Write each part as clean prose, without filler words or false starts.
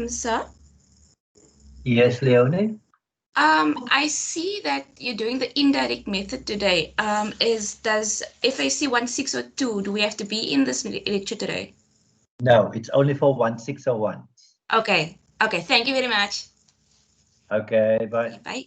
Sir, Yes, Leonie. I see that you're doing the indirect method today. Does FAC 1602, do we have to be in this lecture today? No, it's only for 1601. Okay. Okay. Thank you very much. Okay, bye. Bye.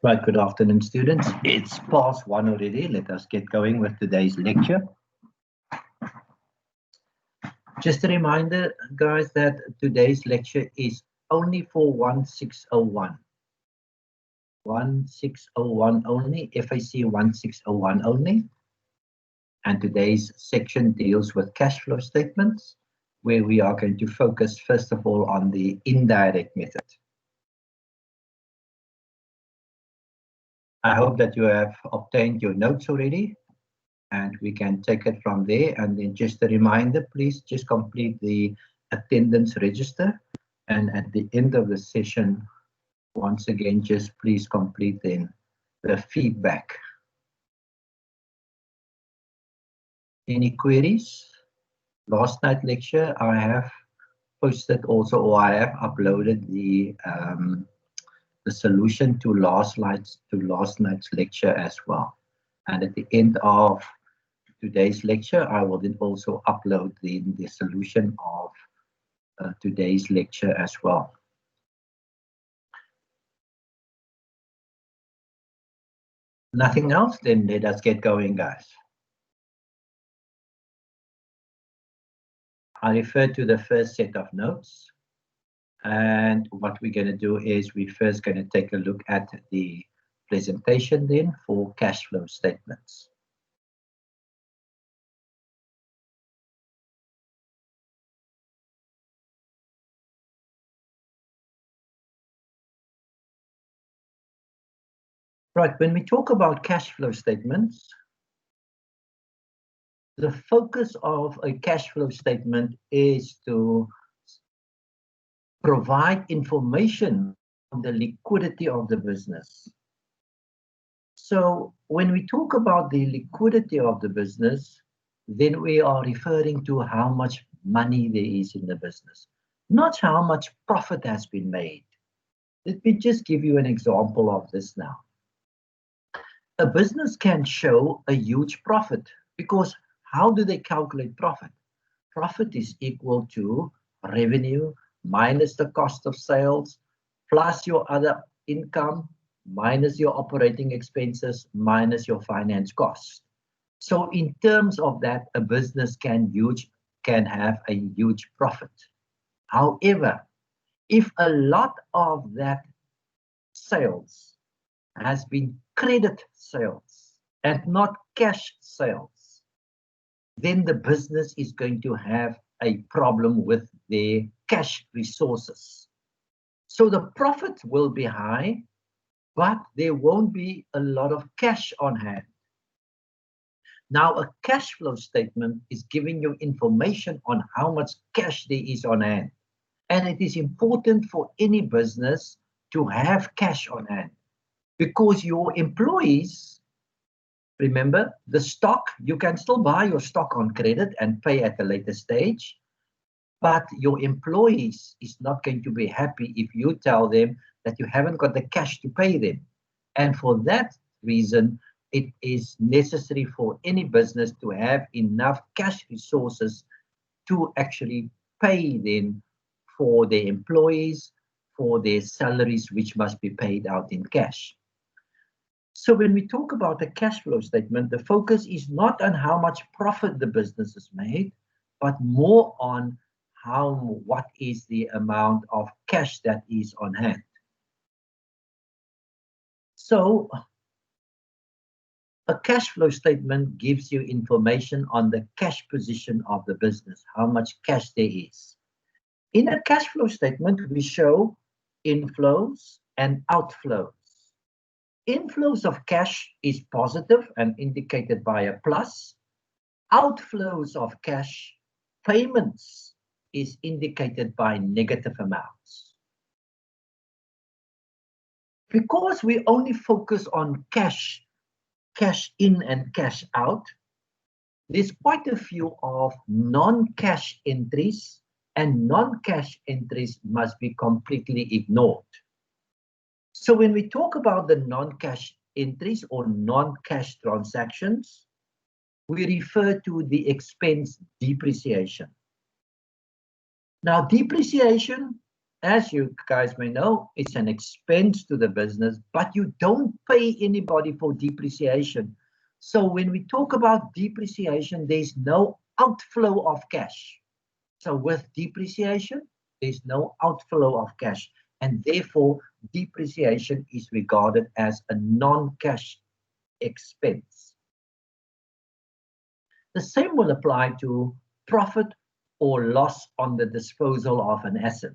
Right, good afternoon, students. It's past 1 already. Let us get going with today's lecture. Just a reminder, guys, that today's lecture is only for 1601. 1601 only, FAC 1601 only. And today's section deals with cash flow statements, where we are going to focus first of all on the indirect method. I hope that you have obtained your notes already, and we can take it from there. And then just a reminder, please just complete the attendance register. And at the end of the session, once again, just please complete then the feedback. Any queries? Last night lecture, I have posted also, or I have uploaded the solution to last night's lecture as well. And at the end of today's lecture, I will then also upload the solution of today's lecture as well. Nothing else? Then let us get going, guys. I refer to the first set of notes. And what we're going to do is we're first going to take a look at the presentation then for cash flow statements. Right, when we talk about cash flow statements, the focus of a cash flow statement is to provide information on the liquidity of the business. So when we talk about the liquidity of the business, then we are referring to how much money there is in the business, not how much profit has been made. Let me just give you an example of this now. A business can show a huge profit because how do they calculate profit? Profit is equal to revenue minus the cost of sales plus your other income minus your operating expenses minus your finance costs. So in terms of that, a business can have a huge profit. However, if a lot of that sales has been credit sales and not cash sales, then the business is going to have a problem with their cash resources. So the profit will be high, but there won't be a lot of cash on hand. Now, a cash flow statement is giving you information on how much cash there is on hand. And it is important for any business to have cash on hand because your employees, remember, the stock, you can still buy your stock on credit and pay at a later stage, but your employees is not going to be happy if you tell them that you haven't got the cash to pay them. And for that reason, it is necessary for any business to have enough cash resources to actually pay them for their employees, for their salaries, which must be paid out in cash. So when we talk about a cash flow statement, the focus is not on how much profit the business has made, but more on what is the amount of cash that is on hand. So a cash flow statement gives you information on the cash position of the business, how much cash there is. In a cash flow statement, we show inflows and outflows. Inflows of cash is positive and indicated by a plus. Outflows of cash payments is indicated by negative amounts. Because we only focus on cash in and cash out, there's quite a few of non-cash entries, and non-cash entries must be completely ignored. So when we talk about the non-cash entries or non-cash transactions, we refer to the expense depreciation. Now, depreciation as you guys may know, it's an expense to the business, but you don't pay anybody for depreciation. So when we talk about depreciation, there's no outflow of cash. So with depreciation, there's no outflow of cash, and therefore depreciation is regarded as a non-cash expense. The same will apply to profit or loss on the disposal of an asset.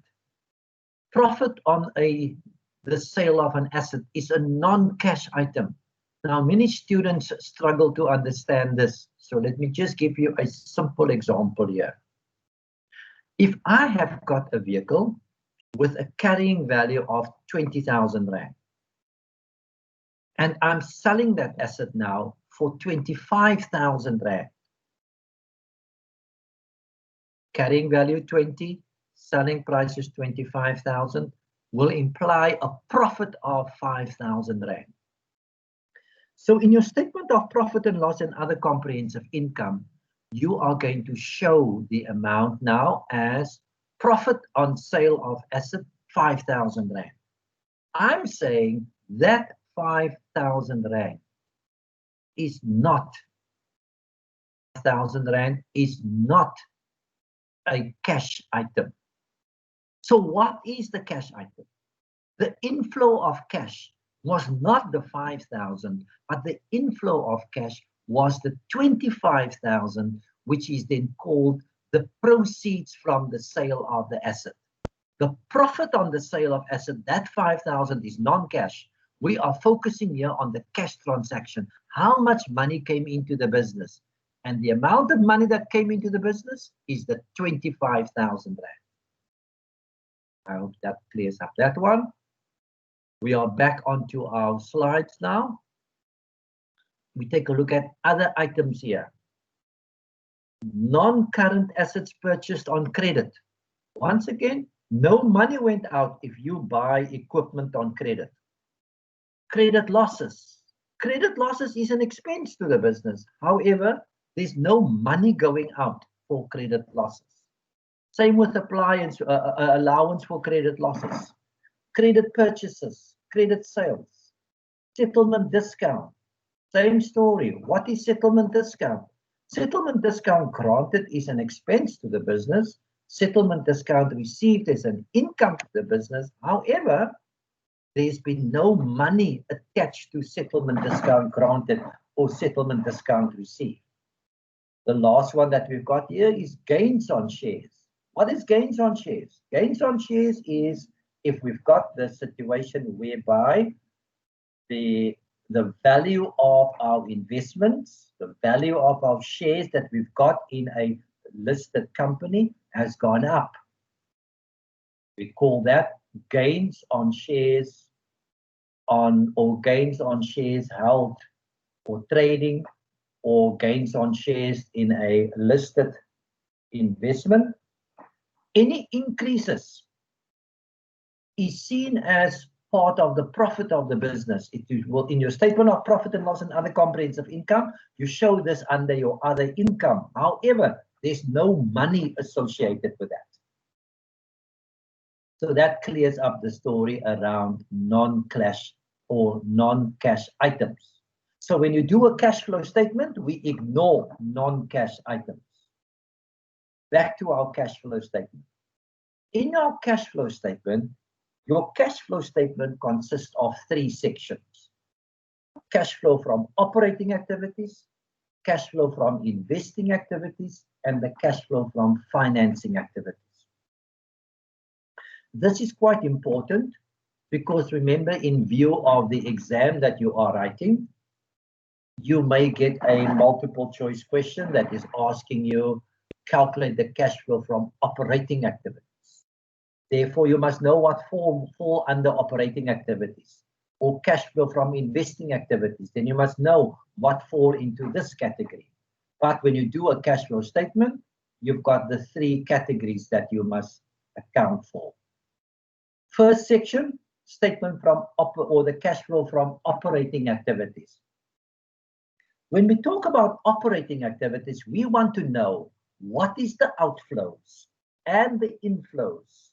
Profit on the sale of an asset is a non-cash item. Now, many students struggle to understand this. So let me just give you a simple example here. If I have got a vehicle with a carrying value of 20,000 Rand, and I'm selling that asset now for 25,000 Rand, carrying value 20, selling price is 25,000, will imply a profit of 5,000 Rand. So in your statement of profit and loss and other comprehensive income, you are going to show the amount now as profit on sale of asset 5,000 Rand. I'm saying that 5,000 Rand is not 5,000 Rand is not a cash item. So what is the cash item? The inflow of cash was not the 5,000, but the inflow of cash was the 25,000, which is then called the proceeds from the sale of the asset. The profit on the sale of asset, that 5,000 is non-cash. We are focusing here on the cash transaction. How much money came into the business? And the amount of money that came into the business is the 25,000 Rand. I hope that clears up that one. We are back onto our slides now. We take a look at other items here. Non-current assets purchased on credit. Once again, no money went out if you buy equipment on credit. Credit losses. Credit losses is an expense to the business. However, there's no money going out for credit losses. Same with allowance for credit losses. Credit purchases, credit sales, settlement discount. Same story. What is settlement discount? Settlement discount granted is an expense to the business. Settlement discount received is an income to the business. However, there's been no money attached to settlement discount granted or settlement discount received. The last one that we've got here is gains on shares. What is gains on shares? Gains on shares is if we've got the situation whereby the value of our investments, the value of our shares that we've got in a listed company has gone up. We call that gains on shares or gains on shares held for trading or gains on shares in a listed investment. Any increases is seen as part of the profit of the business. It will, in your statement of profit and loss and other comprehensive income, you show this under your other income. However, there's no money associated with that. So that clears up the story around non-cash or non-cash items. So when you do a cash flow statement, we ignore non-cash items. Back to our cash flow statement. In our cash flow statement, your cash flow statement consists of 3 sections. Cash flow from operating activities, cash flow from investing activities, and the cash flow from financing activities. This is quite important because remember, in view of the exam that you are writing, you may get a multiple choice question that is asking you calculate the cash flow from operating activities. Therefore, you must know what fall under operating activities or cash flow from investing activities. Then you must know what fall into this category. But when you do a cash flow statement, you've got the 3 categories that you must account for. First section, statement from or the cash flow from operating activities. When we talk about operating activities, we want to know what is the outflows and the inflows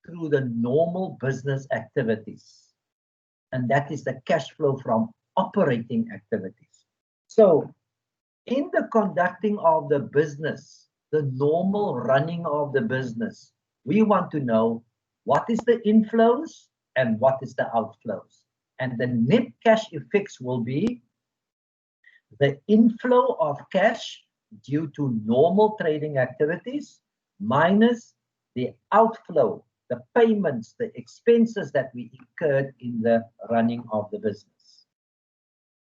through the normal business activities. And that is the cash flow from operating activities. So in the conducting of the business, the normal running of the business, we want to know what is the inflows and what is the outflows. And the net cash effects will be the inflow of cash due to normal trading activities minus the outflow, the payments, the expenses that we incurred in the running of the business.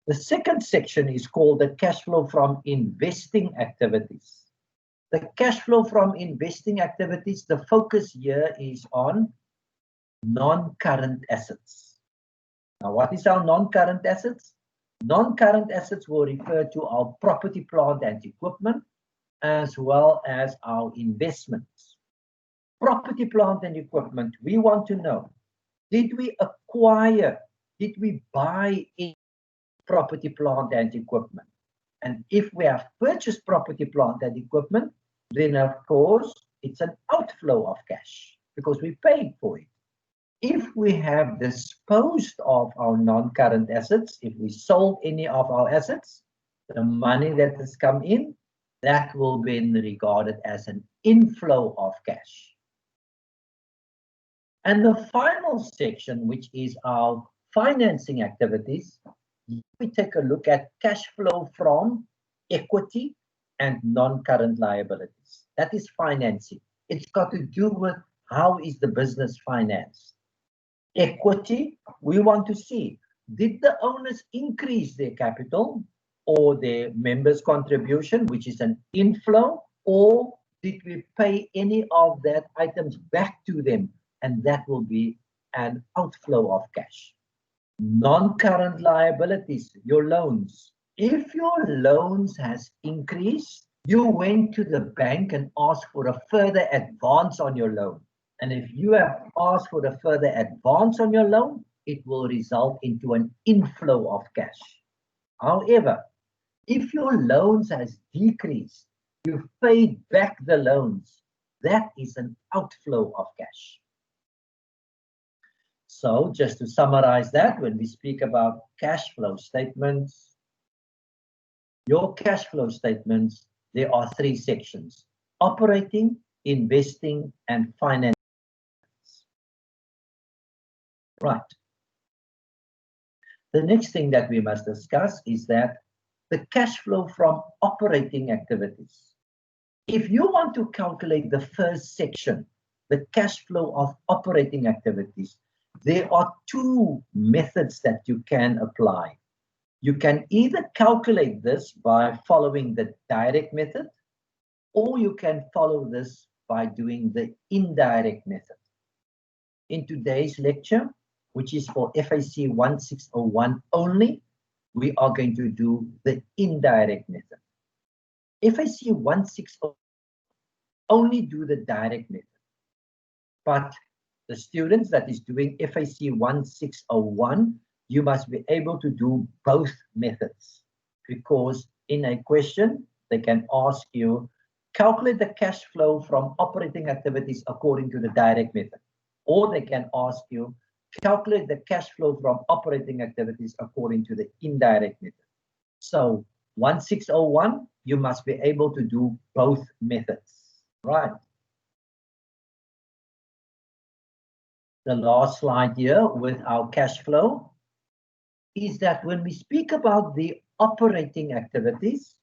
The second section is called the cash flow from investing activities. The cash flow from investing activities, the focus here is on non-current assets. Now, what is our non-current assets? Non-current assets will refer to our property, plant, and equipment, as well as our investments. Property, plant, and equipment, we want to know, did we acquire, did we buy in property, plant, and equipment? And if we have purchased property, plant, and equipment, then of course, it's an outflow of cash because we paid for it. If we have disposed of our non-current assets, if we sold any of our assets, the money that has come in, that will be regarded as an inflow of cash. And the final section, which is our financing activities, we take a look at cash flow from equity and non-current liabilities. That is financing. It's got to do with how is the business financed. Equity, we want to see, did the owners increase their capital or their members' contribution, which is an inflow, or did we pay any of that items back to them, and that will be an outflow of cash. Non-current liabilities, your loans. If your loans has increased, you went to the bank and asked for a further advance on your loan. And if you have asked for a further advance on your loan, it will result into an inflow of cash. However, if your loans has decreased, you've paid back the loans, that is an outflow of cash. So just to summarize that, when we speak about cash flow statements, your cash flow statements, there are three sections: operating, investing, and financing. Right. The next thing that we must discuss is that the cash flow from operating activities. If you want to calculate the first section, the cash flow of operating activities, there are two methods that you can apply. You can either calculate this by following the direct method, or you can follow this by doing the indirect method. In today's lecture, which is for FAC1601 only, we are going to do the indirect method. FAC1601 only do the direct method. But the students that is doing FAC1601, you must be able to do both methods, because in a question, they can ask you, calculate the cash flow from operating activities according to the direct method. Or they can ask you, calculate the cash flow from operating activities according to the indirect method. So 1601, you must be able to do both methods, right? The last slide here with our cash flow is that when we speak about the operating activities,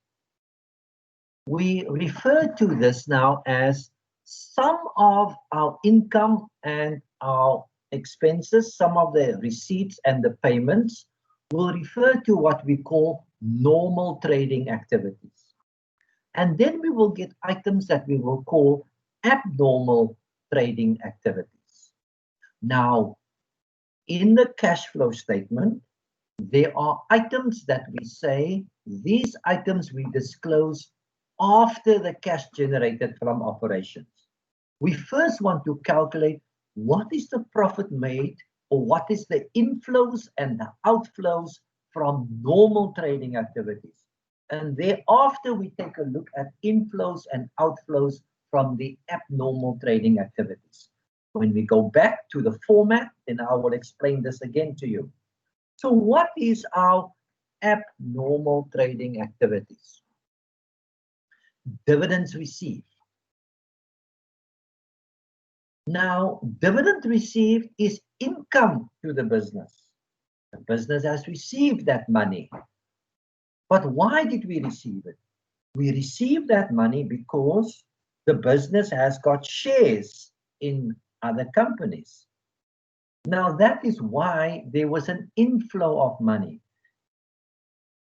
we refer to this now as some of our income and our expenses, some of the receipts and the payments will refer to what we call normal trading activities. And then we will get items that we will call abnormal trading activities. Now, in the cash flow statement, there are items that we say, these items we disclose after the cash generated from operations. We first want to calculate what is the profit made, or what is the inflows and the outflows from normal trading activities. And thereafter, we take a look at inflows and outflows from the abnormal trading activities. When we go back to the format, then I will explain this again to you. So what is our abnormal trading activities? Dividends received. Now, dividend received is income to the business. The business has received that money. But why did we receive it? We received that money because the business has got shares in other companies. Now, that is why there was an inflow of money.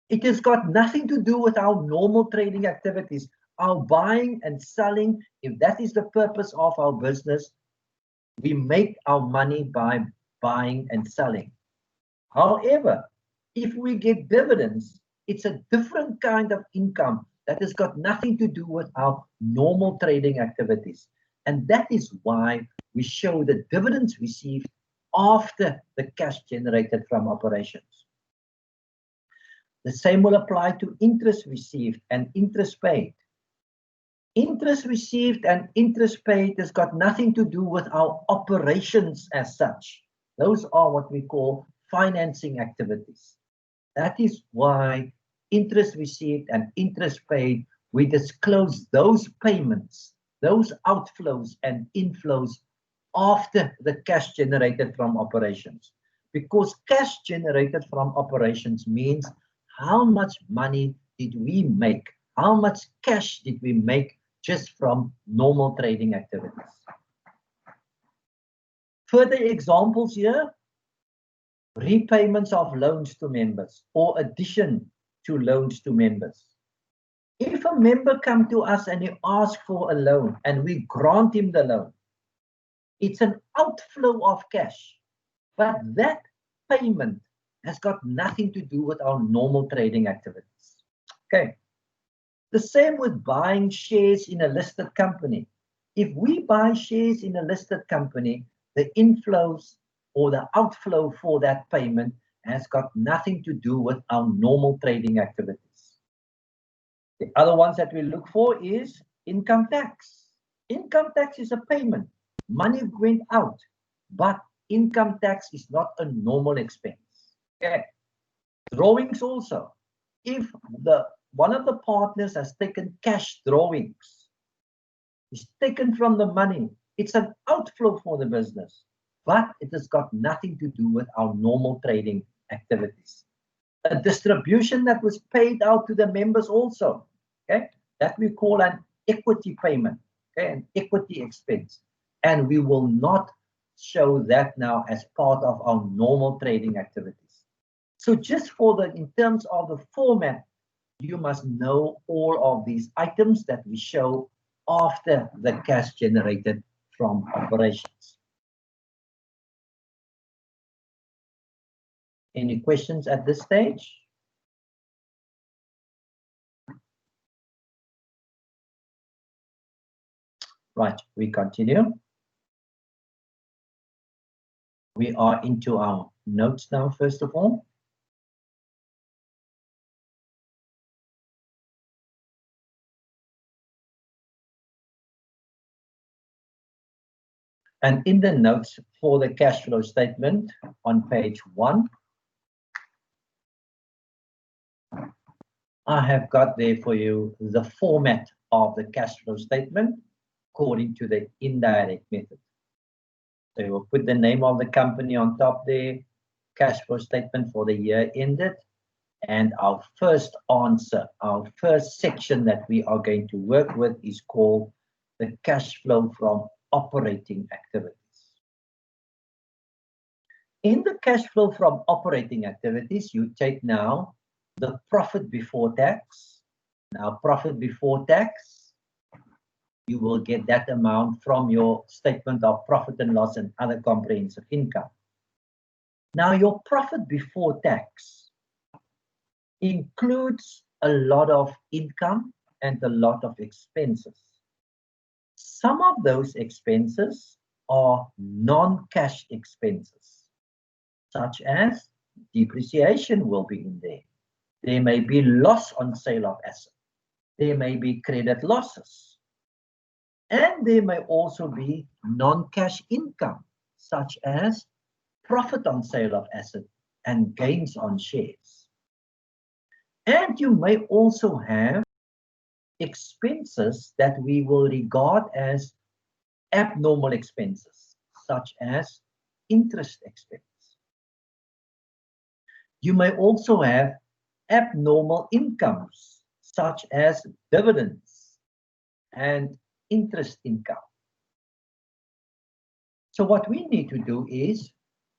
It has got nothing to do with our normal trading activities, our buying and selling. If that is the purpose of our business, we make our money by buying and selling. However, if we get dividends, it's a different kind of income that has got nothing to do with our normal trading activities. And that is why we show the dividends received after the cash generated from operations. The same will apply to interest received and interest paid. Interest received and interest paid has got nothing to do with our operations as such. Those are what we call financing activities. That is why interest received and interest paid, we disclose those payments, those outflows and inflows after the cash generated from operations. Because cash generated from operations means how much money did we make? How much cash did we make just from normal trading activities? Further examples here, repayments of loans to members or addition to loans to members. If a member comes to us and he asks for a loan and we grant him the loan, it's an outflow of cash, but that payment has got nothing to do with our normal trading activities. Okay. The same with buying shares in a listed company. If we buy shares in a listed company, the inflows or the outflow for that payment has got nothing to do with our normal trading activities. The other ones that we look for is income tax. Income tax is a payment. Money went out, but income tax is not a normal expense. Okay. Drawings also. If one of the partners has taken cash drawings, it's taken from the money, it's an outflow for the business, but it has got nothing to do with our normal trading activities. A distribution that was paid out to the members also, okay, that we call an equity payment, okay, an equity expense. And we will not show that now as part of our normal trading activities. So just in terms of the format, you must know all of these items that we show after the cash generated from operations. Any questions at this stage? Right, we continue. We are into our notes now, first of all. And in the notes for the cash flow statement on page 1, I have got there for you the format of the cash flow statement according to the indirect method. So we will put the name of the company on top there, cash flow statement for the year ended, and our first answer, our first section that we are going to work with is called the cash flow from operating activities. In the cash flow from operating activities, you take now the profit before tax. Now, profit before tax, you will get that amount from your statement of profit and loss and other comprehensive income. Now, your profit before tax includes a lot of income and a lot of expenses. Some of those expenses are non-cash expenses, such as depreciation will be in there. There may be loss on sale of assets. There may be credit losses. And there may also be non-cash income, such as profit on sale of asset and gains on shares. And you may also have expenses that we will regard as abnormal expenses, such as interest expense. You may also have abnormal incomes, such as dividends and interest income. So what we need to do is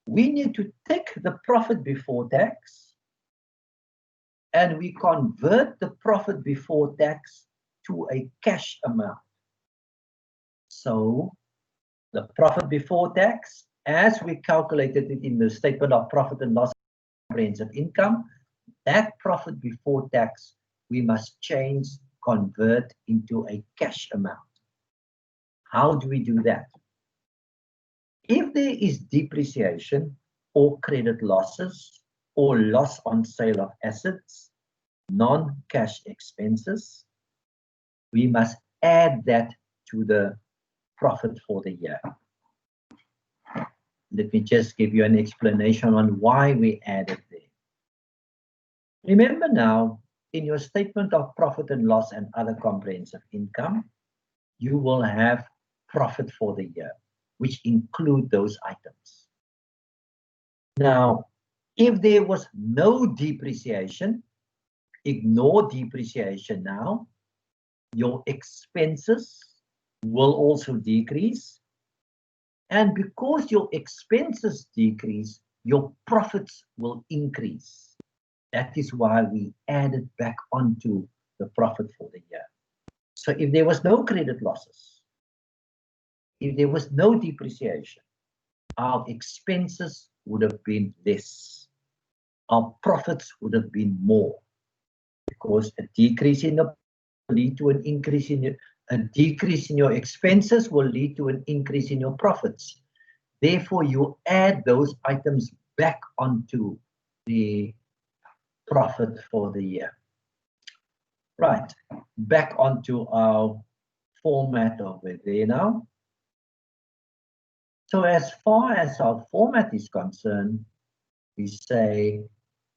we need to take the profit before tax and we convert the profit before tax to a cash amount. So the profit before tax, as we calculated it in the statement of profit and loss comprehensive income, that profit before tax we must change, convert into a cash amount. How do we do that? If there is depreciation or credit losses or loss on sale of assets, non-cash expenses, we must add that to the profit for the year. Let me just give you an explanation on why we added there. Remember now, in your statement of profit and loss and other comprehensive income, you will have profit for the year, which include those items. Now, if there was no depreciation, ignore depreciation now, your expenses will also decrease. And because your expenses decrease, your profits will increase. That is why we added back onto the profit for the year. So if there was no credit losses, if there was no depreciation, our expenses would have been less. Our profits would have been more, because a decrease in the lead to an increase in a decrease in your expenses will lead to an increase in your profits. Therefore, you add those items back onto the profit for the year. Right, back onto our format over there now. So as far as our format is concerned, we say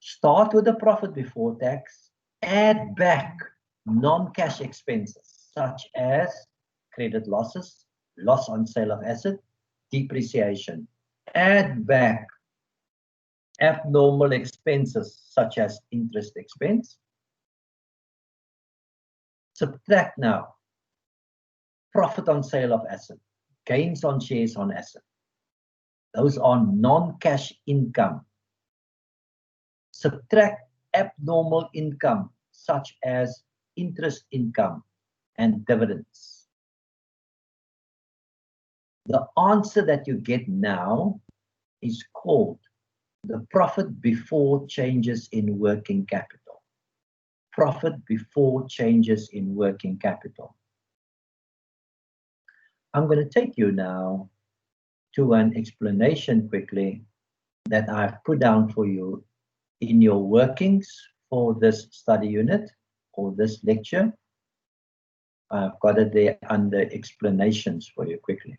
start with the profit before tax, add back non-cash expenses such as credit losses, loss on sale of asset, depreciation. Add back abnormal expenses such as interest expense. Subtract now profit on sale of asset, gains on shares on asset. Those are non-cash income. Subtract abnormal income such as interest income and dividends. The answer that you get now is called the profit before changes in working capital. Profit before changes in working capital. I'm going to take you now to an explanation quickly that I've put down for you in your workings for this study unit or this lecture. I've got it there under explanations for you quickly.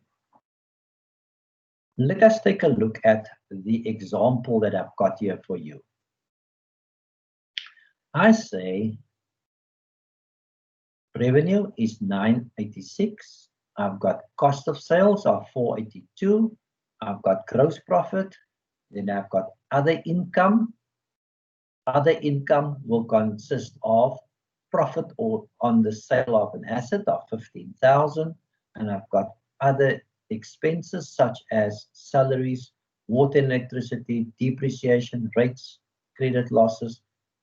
Let us take a look at the example that I've got here for you. I say revenue is 986. I've got cost of sales of 482. I've got gross profit. Then I've got other income. Other income will consist of profit or on the sale of an asset of 15,000. And I've got other expenses such as salaries, water and electricity, depreciation, rates, credit losses.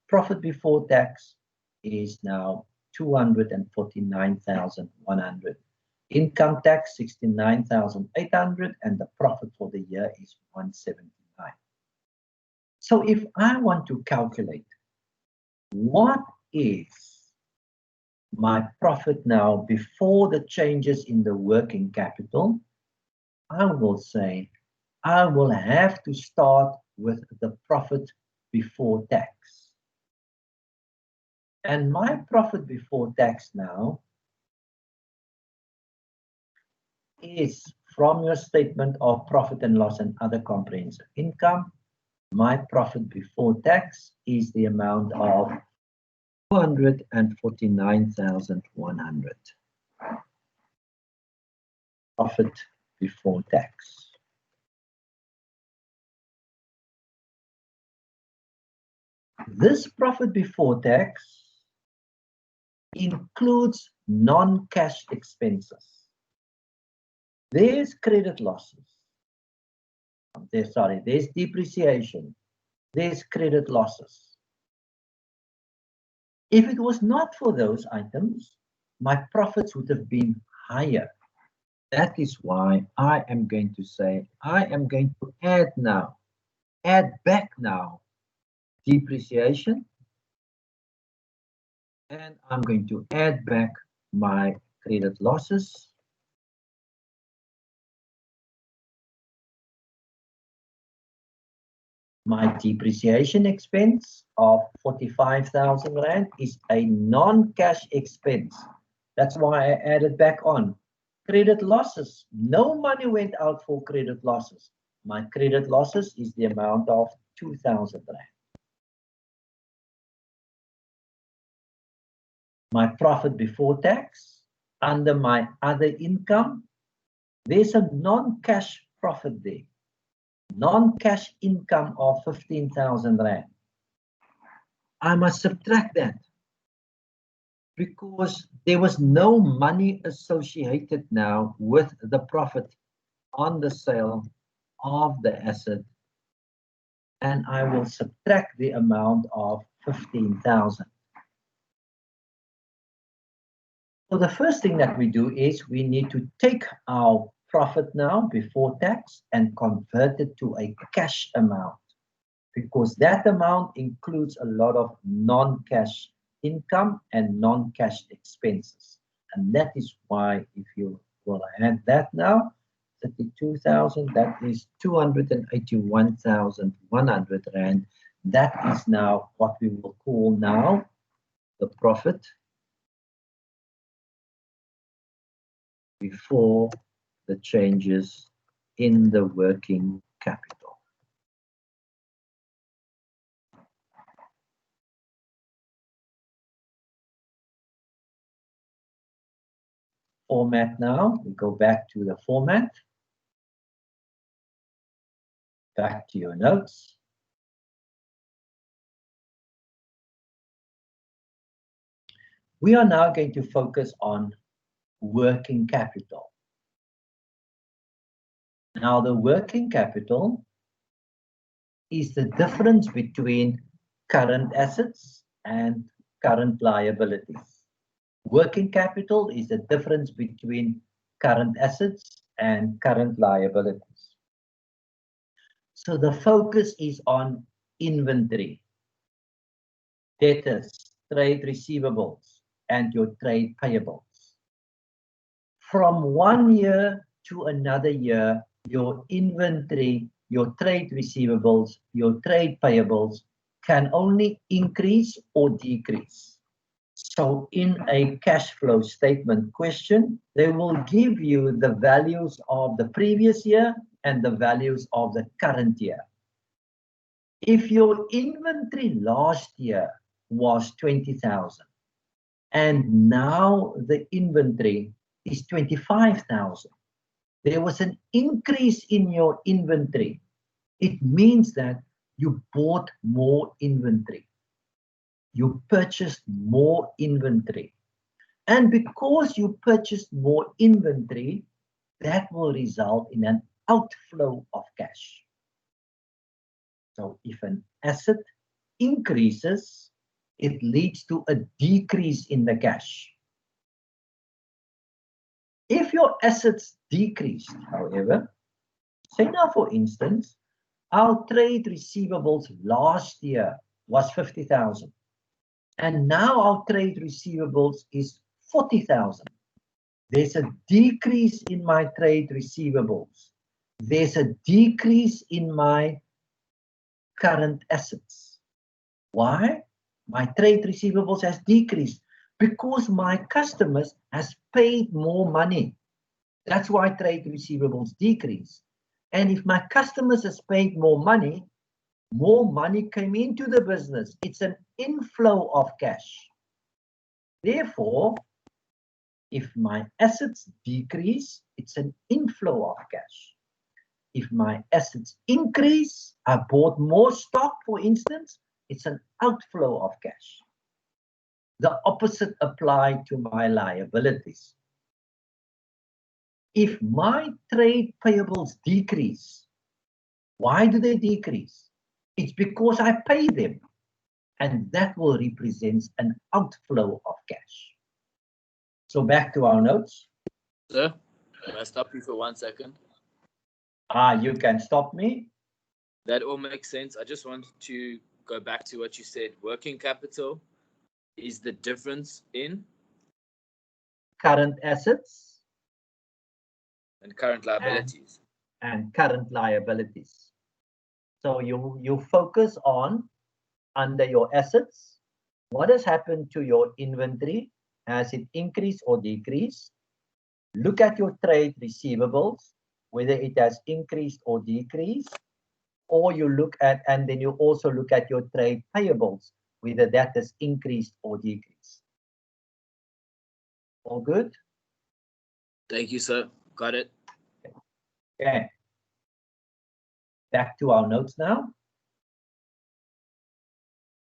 Profit before tax is now 249,100. Income tax 69,800, and the profit for the year is 179. So if I want to calculate what is my profit now before the changes in the working capital, I will say I will have to start with the profit before tax. And my profit before tax now is from your statement of profit and loss and other comprehensive income, my profit before tax is the amount of 249,100. Profit before tax. This profit before tax includes non-cash expenses. There's credit losses. There's depreciation. There's credit losses. If it was not for those items, my profits would have been higher. That is why I am going to say, I am going to add back now, depreciation, and I'm going to add back my credit losses. My depreciation expense of 45,000 Rand is a non-cash expense. That's why I added back on. Credit losses, no money went out for credit losses. My credit losses is the amount of 2,000 Rand. My profit before tax, under my other income, there's a non-cash profit there. Non-cash income of 15,000 Rand. I must subtract that because there was no money associated now with the profit on the sale of the asset, and I will subtract the amount of 15,000. So the first thing that we do is we need to take our profit now before tax and convert it to a cash amount, because that amount includes a lot of non-cash income and non-cash expenses. And that is why, if you will add that now, 32,000, that is 281,100 Rand. That is now what we will call now the profit before the changes in the working capital. Format now, we go back to the format. Back to your notes. We are now going to focus on working capital. Now, the working capital is the difference between current assets and current liabilities. Working capital is the difference between current assets and current liabilities. So the focus is on inventory, debtors, trade receivables, and your trade payables. From one year to another year, your inventory, your trade receivables, your trade payables can only increase or decrease. So in a cash flow statement question, they will give you the values of the previous year and the values of the current year. If your inventory last year was 20,000 and now the inventory is 25,000, there was an increase in your inventory. It means that you bought more inventory. You purchased more inventory. And because you purchased more inventory, that will result in an outflow of cash. So if an asset increases, it leads to a decrease in the cash. If your assets decreased, however, say now for instance, our trade receivables last year was 50,000. And now our trade receivables is 40,000. There's a decrease in my trade receivables. There's a decrease in my current assets. Why? My trade receivables has decreased because my customers has paid more money. That's why trade receivables decrease. And if my customers has paid more money came into the business. It's an inflow of cash. Therefore, if my assets decrease, it's an inflow of cash. If my assets increase, I bought more stock, for instance, it's an outflow of cash. The opposite applies to my liabilities. If my trade payables decrease, why do they decrease? It's because I pay them, and that will represent an outflow of cash. So back to our notes. Sir, can I stop you for 1 second? You can stop me. That all makes sense. I just wanted to go back to what you said. Working capital is the difference in current assets and current liabilities. And current liabilities. So you focus on under your assets. What has happened to your inventory? Has it increased or decreased? Look at your trade receivables, whether it has increased or decreased. Or you look at, and then you also look at your trade payables, whether that has increased or decreased. All good? Thank you, sir. Got it. Okay. Back to our notes now.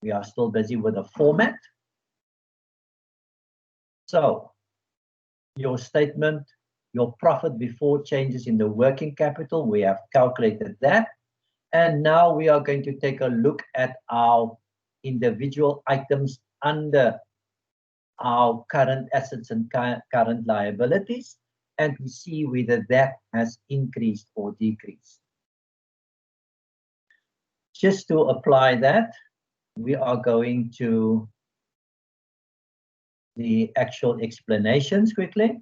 We are still busy with the format. So, your statement, your profit before changes in the working capital, we have calculated that. And now we are going to take a look at our individual items under our current assets and current liabilities, and we see whether that has increased or decreased. Just to apply that, we are going to the actual explanations quickly.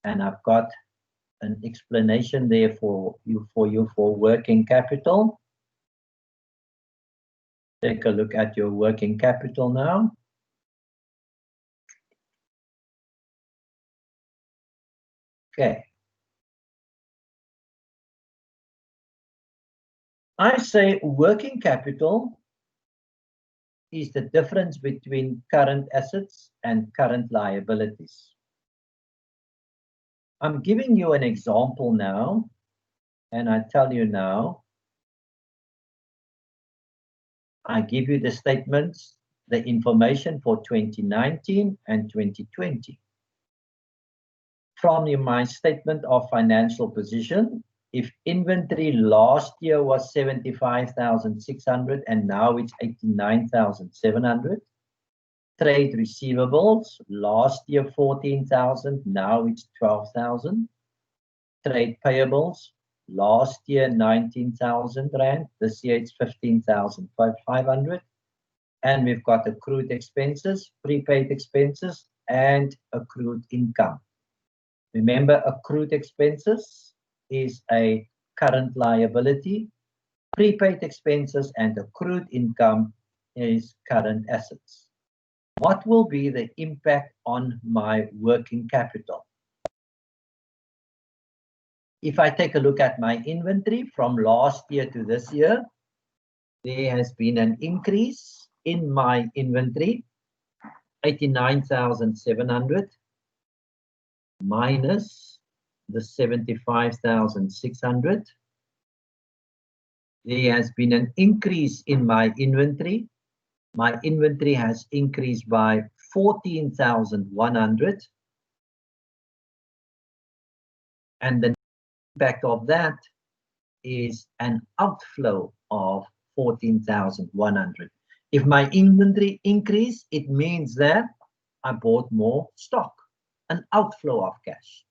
And I've got an explanation there for you for working capital. Take a look at your working capital now. Okay. I say working capital is the difference between current assets and current liabilities. I'm giving you an example now, and I tell you now, I give you the statements, the information for 2019 and 2020. From my statement of financial position, if inventory last year was 75,600 and now it's 89,700. Trade receivables, last year 14,000, now it's 12,000. Trade payables, last year 19,000 Rand, this year it's 15,500. And we've got accrued expenses, prepaid expenses, and accrued income. Remember, accrued expenses is a current liability. Prepaid expenses and accrued income is current assets. What will be the impact on my working capital? If I take a look at my inventory from last year to this year, there has been an increase in my inventory, 89,700 minus the 75,600. There has been an increase in my inventory. My inventory has increased by 14,100. And the impact of that is an outflow of 14,100. If my inventory increased, it means that I bought more stock, an outflow of cash.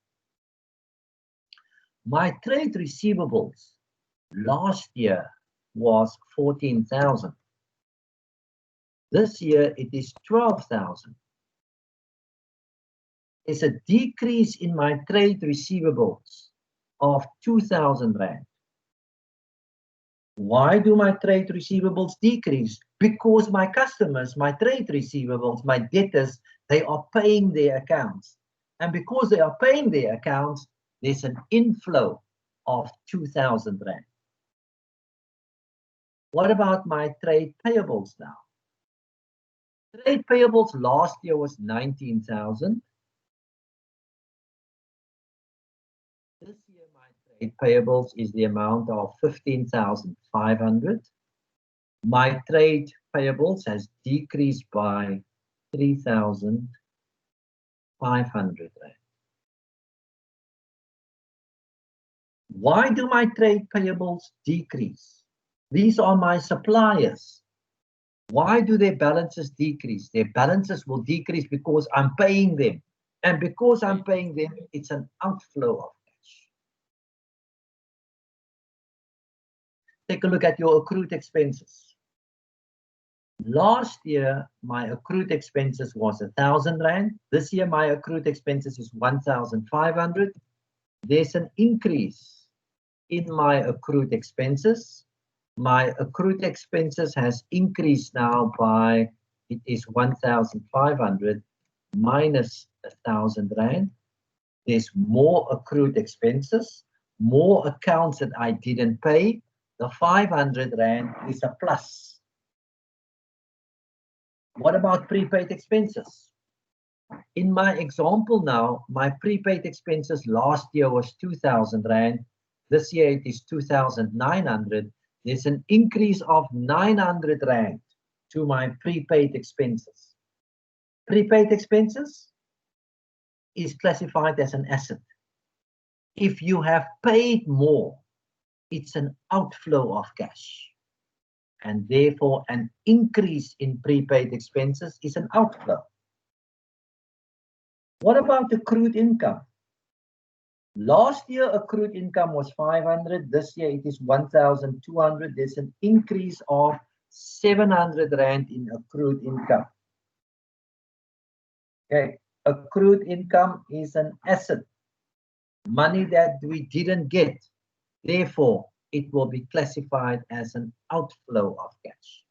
My trade receivables last year was 14,000. This year it is 12,000. It's a decrease in my trade receivables of 2,000 Rand. Why do my trade receivables decrease? Because my customers, my trade receivables, my debtors, they are paying their accounts. And because they are paying their accounts, there's an inflow of 2,000 Rand. What about my trade payables now? Trade payables last year was 19,000. This year, my trade payables is the amount of 15,500. My trade payables has decreased by 3,500 Rand. Why do my trade payables decrease? These are my suppliers. Why do their balances decrease? Their balances will decrease because I'm paying them. And because I'm paying them, it's an outflow of cash. Take a look at your accrued expenses. Last year, my accrued expenses was 1,000 Rand. This year, my accrued expenses is 1,500. There's an increase in my accrued expenses. My accrued expenses has increased now by, it is 1,500 minus 1,000 Rand. There's more accrued expenses, more accounts that I didn't pay. The 500 Rand is a plus. What about prepaid expenses? In my example now, my prepaid expenses last year was 2,000 Rand. This year it is 2,900. There's an increase of 900 Rand to my prepaid expenses. Prepaid expenses is classified as an asset. If you have paid more, it's an outflow of cash. And therefore, an increase in prepaid expenses is an outflow. What about accrued income? Last year, accrued income was 500. This year, it is 1,200. There's an increase of 700 Rand in accrued income. Okay, accrued income is an asset, money that we didn't get. Therefore, it will be classified as an outflow of cash.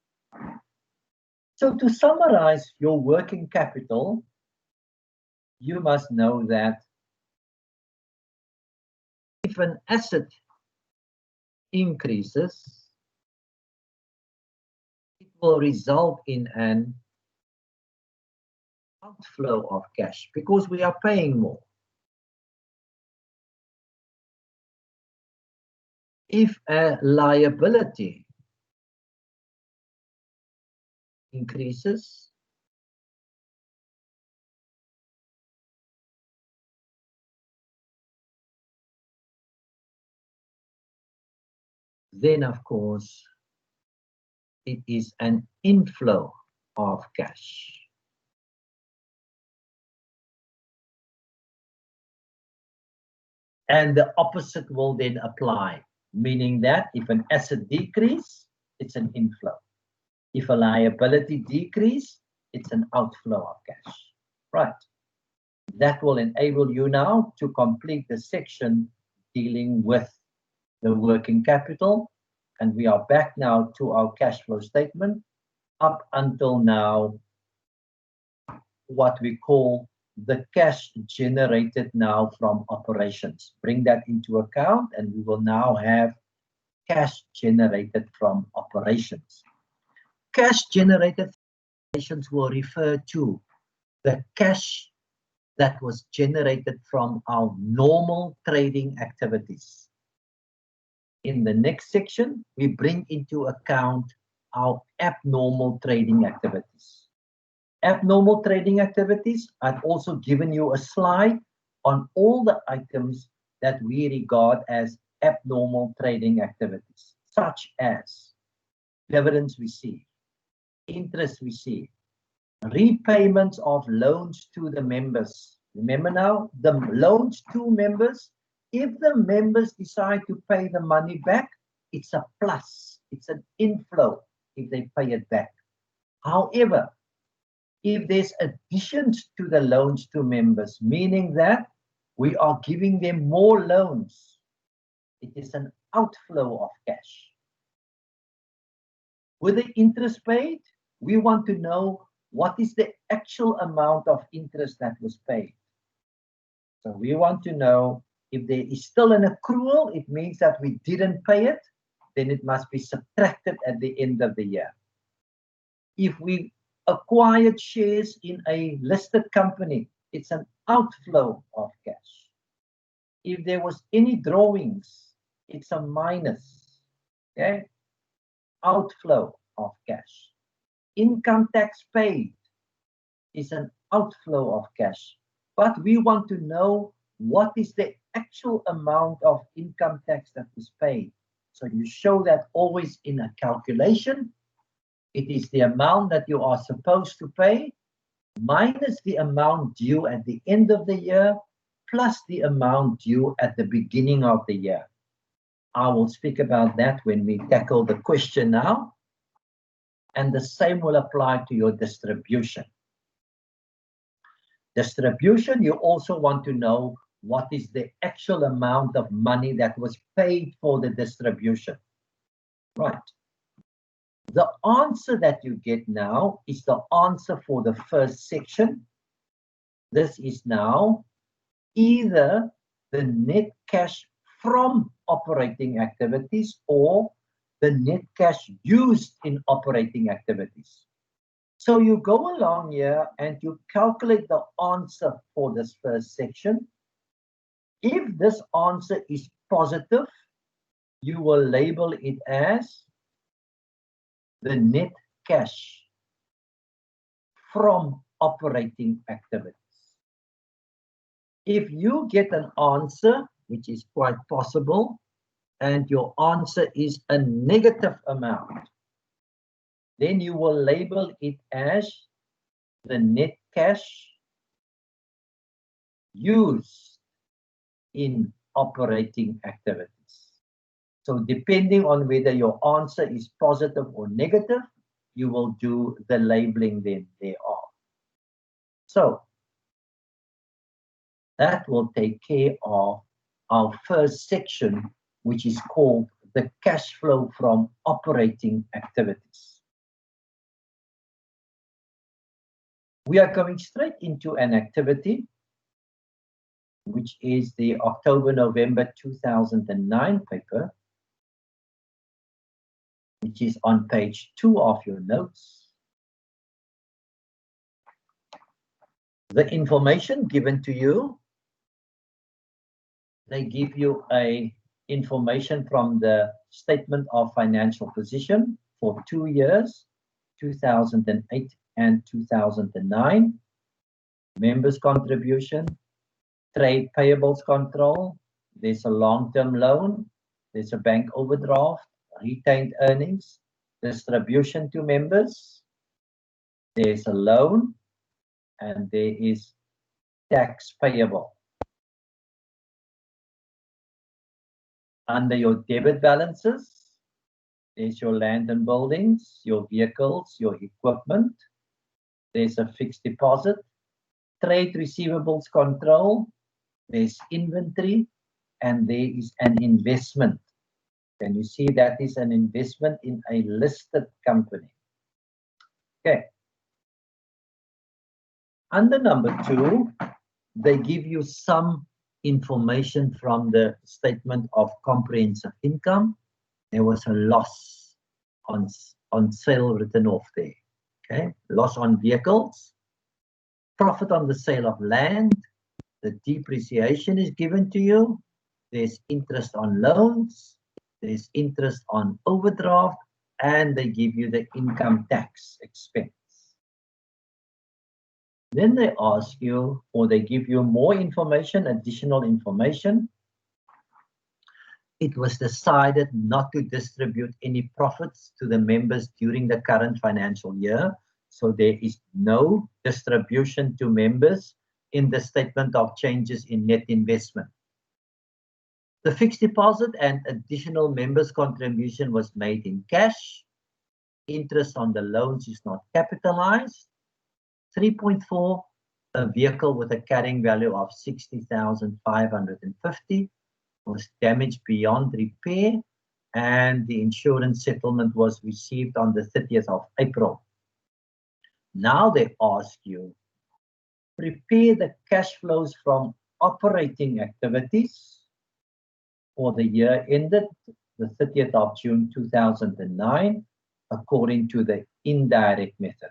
So to summarize your working capital, you must know that if an asset increases, it will result in an outflow of cash because we are paying more. If a liability increases, then of course it is an inflow of cash. And the opposite will then apply, meaning that if an asset decreases, it's an inflow. If a liability decreases, it's an outflow of cash. Right. That will enable you now to complete the section dealing with the working capital. And we are back now to our cash flow statement. Up until now, what we call the cash generated now from operations. Bring that into account and we will now have cash generated from operations. Cash generated from operations will refer to the cash that was generated from our normal trading activities. In the next section, we bring into account our abnormal trading activities. Abnormal trading activities, I've also given you a slide on all the items that we regard as abnormal trading activities, such as dividends received, interest received, repayments of loans to the members. Remember now, the loans to members, if the members decide to pay the money back, it's a plus, it's an inflow if they pay it back. However, if there's additions to the loans to members, meaning that we are giving them more loans, it is an outflow of cash. With the interest paid, we want to know what is the actual amount of interest that was paid. So we want to know if there is still an accrual, it means that we didn't pay it, then it must be subtracted at the end of the year. If we acquired shares in a listed company, it's an outflow of cash. If there was any drawings, it's a minus, okay? Outflow of cash. Income tax paid is an outflow of cash. But we want to know what is the actual amount of income tax that was paid. So you show that always in a calculation. It is the amount that you are supposed to pay minus the amount due at the end of the year plus the amount due at the beginning of the year. I will speak about that when we tackle the question now. And the same will apply to your distribution. Distribution, you also want to know what is the actual amount of money that was paid for the distribution. Right. The answer that you get now is the answer for the first section. This is now either the net cash from operating activities or the net cash used in operating activities. So you go along here and you calculate the answer for this first section. If this answer is positive, you will label it as the net cash from operating activities. If you get an answer, which is quite possible, and your answer is a negative amount, then you will label it as the net cash used in operating activities. So depending on whether your answer is positive or negative, you will do the labeling then thereof. So that will take care of our first section, which is called the cash flow from operating activities. We are going straight into an activity, which is the October-November 2009 paper, which is on page 2 of your notes. The information given to you, they give you a information from the statement of financial position for 2 years, 2008 and 2009, members contribution, trade payables control, there's a long-term loan, there's a bank overdraft, retained earnings, distribution to members, there's a loan, and there is tax payable. Under your debit balances, there's your land and buildings, your vehicles, your equipment. There's a fixed deposit, trade receivables control, there's inventory, and there is an investment. Can you see that is an investment in a listed company? Okay. Under number 2, they give you some information from the statement of comprehensive income. There was a loss on sale written off there. Okay, loss on vehicles, profit on the sale of land, the depreciation is given to you, there's interest on loans, there's interest on overdraft, and they give you the income tax expense. Then they ask you, or they give you more information, additional information. It was decided not to distribute any profits to the members during the current financial year. So there is no distribution to members in the statement of changes in net investment. The fixed deposit and additional members' contribution was made in cash. Interest on the loans is not capitalized. 3.4, a vehicle with a carrying value of 60,550 was damaged beyond repair, and the insurance settlement was received on the 30th of April. Now they ask you, prepare the cash flows from operating activities for the year ended the 30th of June 2009 according to the indirect method.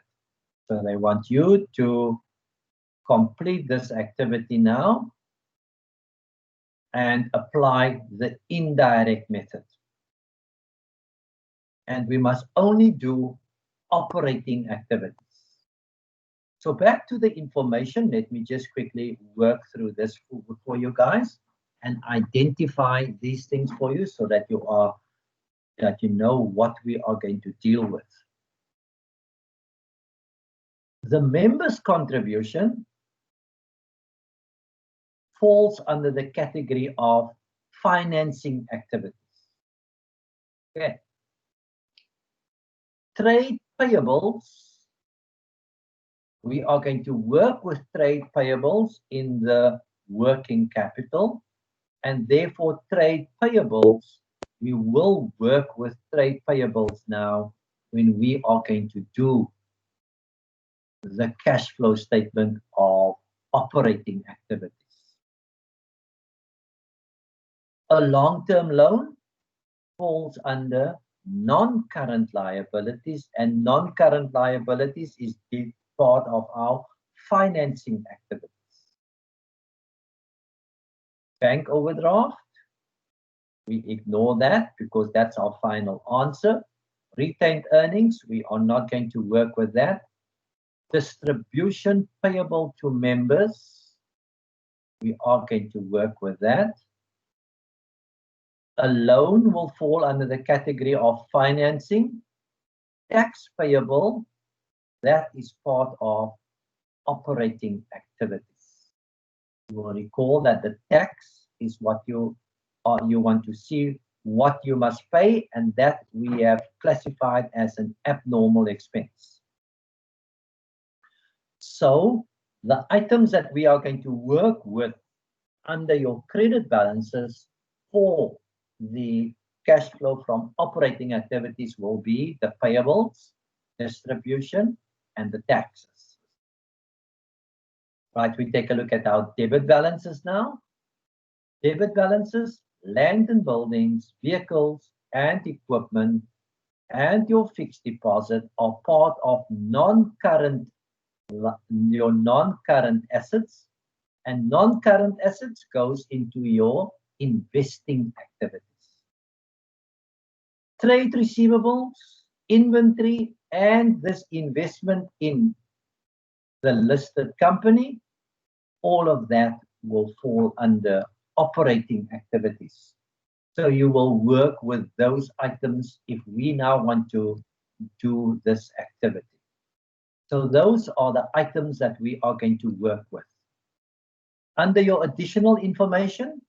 So they want you to complete this activity now and apply the indirect method. And we must only do operating activities. So back to the information, let me just quickly work through this for you guys and identify these things for you so that you know what we are going to deal with. The members' contribution falls under the category of financing activities. Okay. Trade payables, we are going to work with trade payables in the working capital, and therefore trade payables, we will work with trade payables now when we are going to do the cash flow statement of operating activities. A long-term loan falls under non-current liabilities, and non-current liabilities is part of our financing activities. Bank overdraft, we ignore that because that's our final answer. Retained earnings, we are not going to work with that. Distribution payable to members, we are going to work with that. A loan will fall under the category of financing. Tax payable, that is part of operating activities. You will recall that the tax is what you want to see what you must pay, and that we have classified as an abnormal expense. So the items that we are going to work with under your credit balances for the cash flow from operating activities will be the payables, distribution, and the taxes. Right, we take a look at our debit balances now. Debit balances, land and buildings, vehicles and equipment, and your fixed deposit are part of your non-current assets, and non-current assets goes into your investing activities. Trade receivables, inventory, and this investment in the listed company, all of that will fall under operating activities. So you will work with those items if we now want to do this activity. So those are the items that we are going to work with. Under your additional information,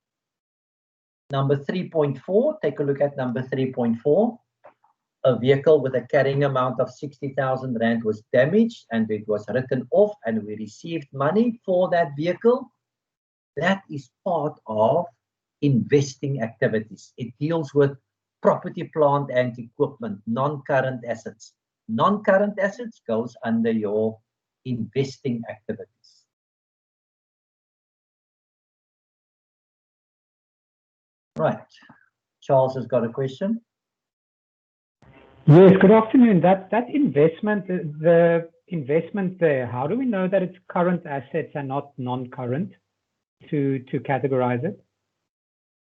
number 3.4, take a look at number 3.4. A vehicle with a carrying amount of 60,000 Rand was damaged and it was written off and we received money for that vehicle. That is part of investing activities. It deals with property, plant and equipment, non-current assets. Non-current assets goes under your investing activities. Right. Charles has got a question. Yes, good afternoon. That investment, the investment there, how do we know that it's current assets and not non-current to categorize it?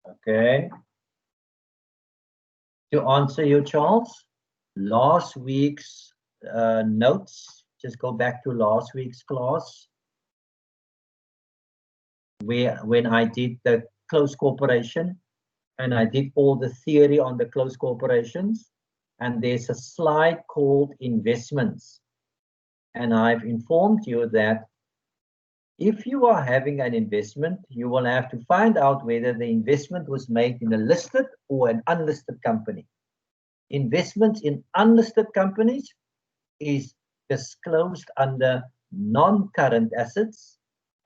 Okay. To answer you, Charles, last week's notes, just go back to last week's class, when I did the closed corporation and I did all the theory on the closed corporations, and there's a slide called investments. And I've informed you that if you are having an investment, you will have to find out whether the investment was made in a listed or an unlisted company. Investments in unlisted companies is disclosed under non-current assets,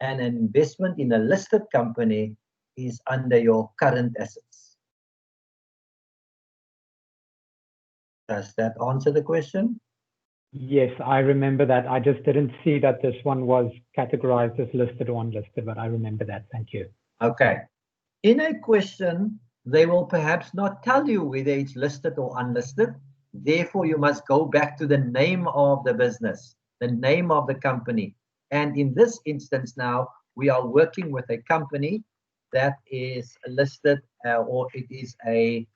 and an investment in a listed company is under your current assets. Does that answer the question? Yes, I remember that. I just didn't see that this one was categorized as listed or unlisted, but I remember that. Thank you. Okay. In a question, they will perhaps not tell you whether it's listed or unlisted. Therefore, you must go back to the name of the business, the name of the company. And in this instance now, we are working with a company that is listed or it is a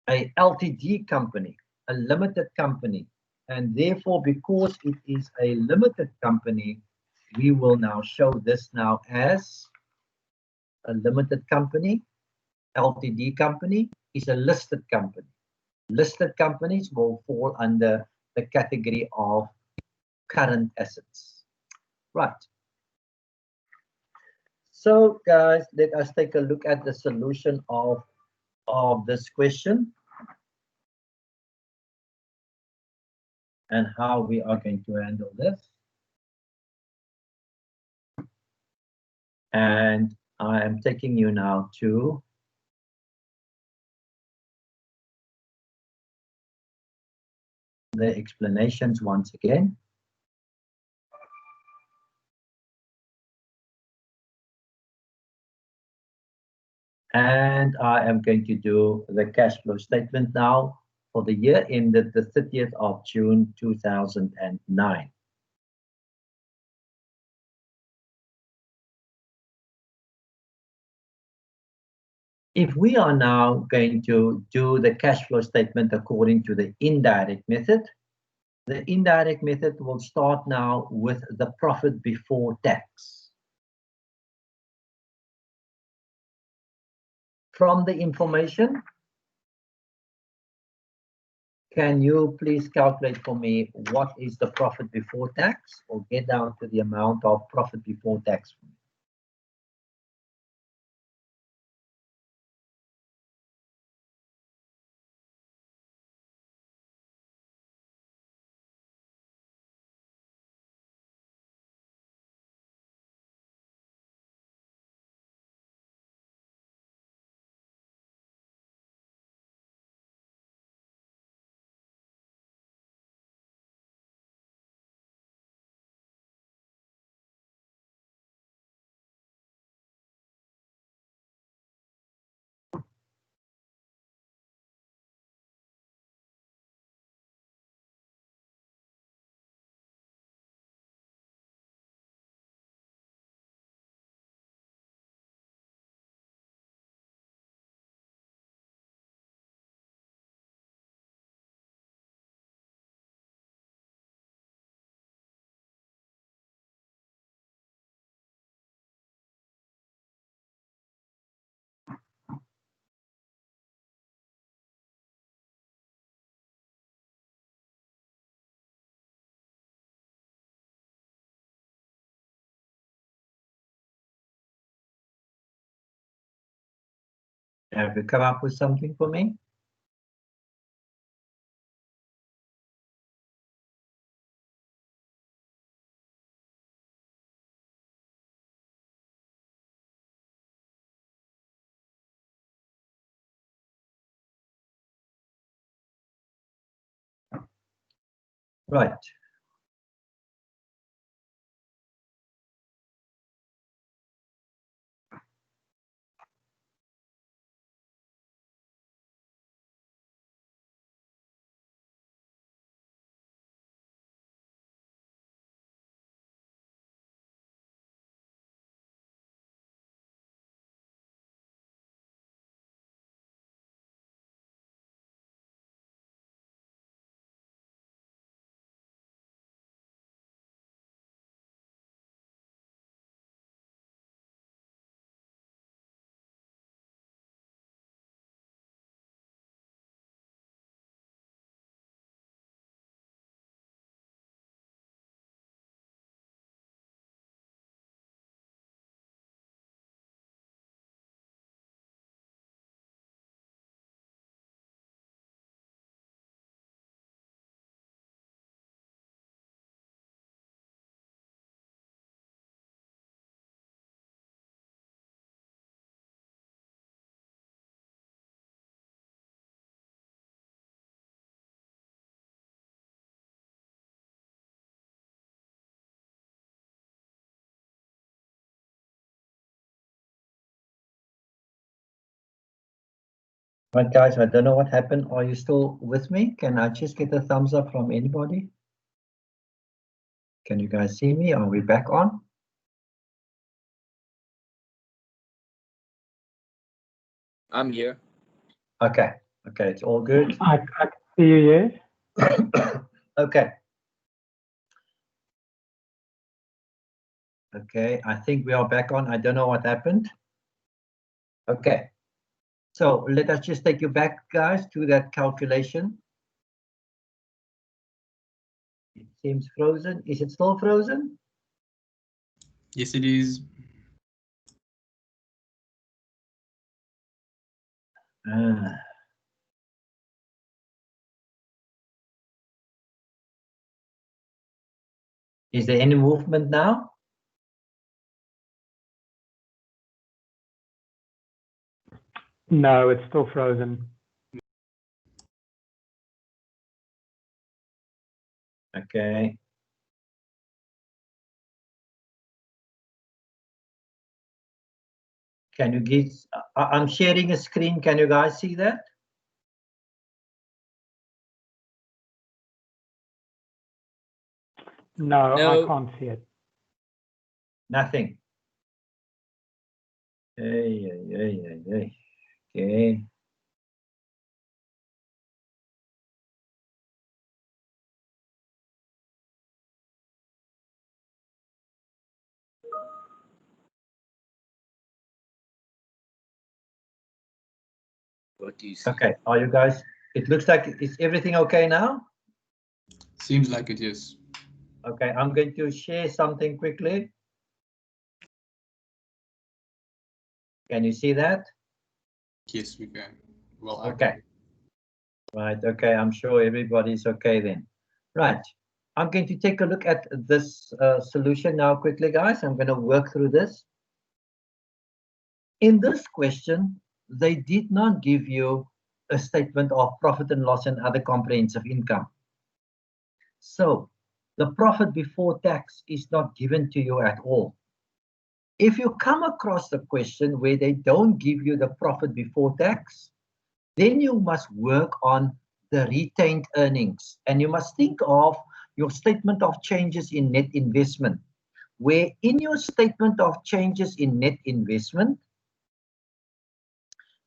LTD company, a limited company. And therefore, because it is a limited company, we will now show this now as a limited company. LTD company is a listed company. Listed companies will fall under the category of current assets. Right. So guys, let us take a look at the solution of this question and how we are going to handle this. And I am taking you now to the explanations once again. And I am going to do the cash flow statement now for the year ended the 30th of June 2009. If we are now going to do the cash flow statement according to the indirect method, the indirect method will start now with the profit before tax. From the information, can you please calculate for me what is the profit before tax, or get down to the amount of profit before tax for me? Have you come up with something for me? Right. Right, guys, I don't know what happened. Are you still with me? Can I just get a thumbs up from anybody? Can you guys see me? Are we back on? I'm here. Okay, okay, it's all good. I can see you, yes. Okay. Okay, I think we are back on. I don't know what happened. Okay, so let us just take you back, guys, to that calculation. It seems frozen. Is it still frozen? Yes, it is. Is there any movement now? No, it's still frozen. Okay. Can you get, I'm sharing a screen. Can you guys see that? No, No. I can't see it. Nothing. Hey. Okay. What do you see? Okay, are you guys, it looks like, is everything okay now? Seems like it, yes. Okay, I'm going to share something quickly. Can you see that? Yes, we can. Well, I Okay. can. Right, okay, I'm sure everybody's okay then. Right, I'm going to take a look at this solution now quickly, guys. I'm going to work through this. In this question, they did not give you a statement of profit and loss and other comprehensive income. So the profit before tax is not given to you at all. If you come across a question where they don't give you the profit before tax, then you must work on the retained earnings. And you must think of your statement of changes in net investment, where in your statement of changes in net investment,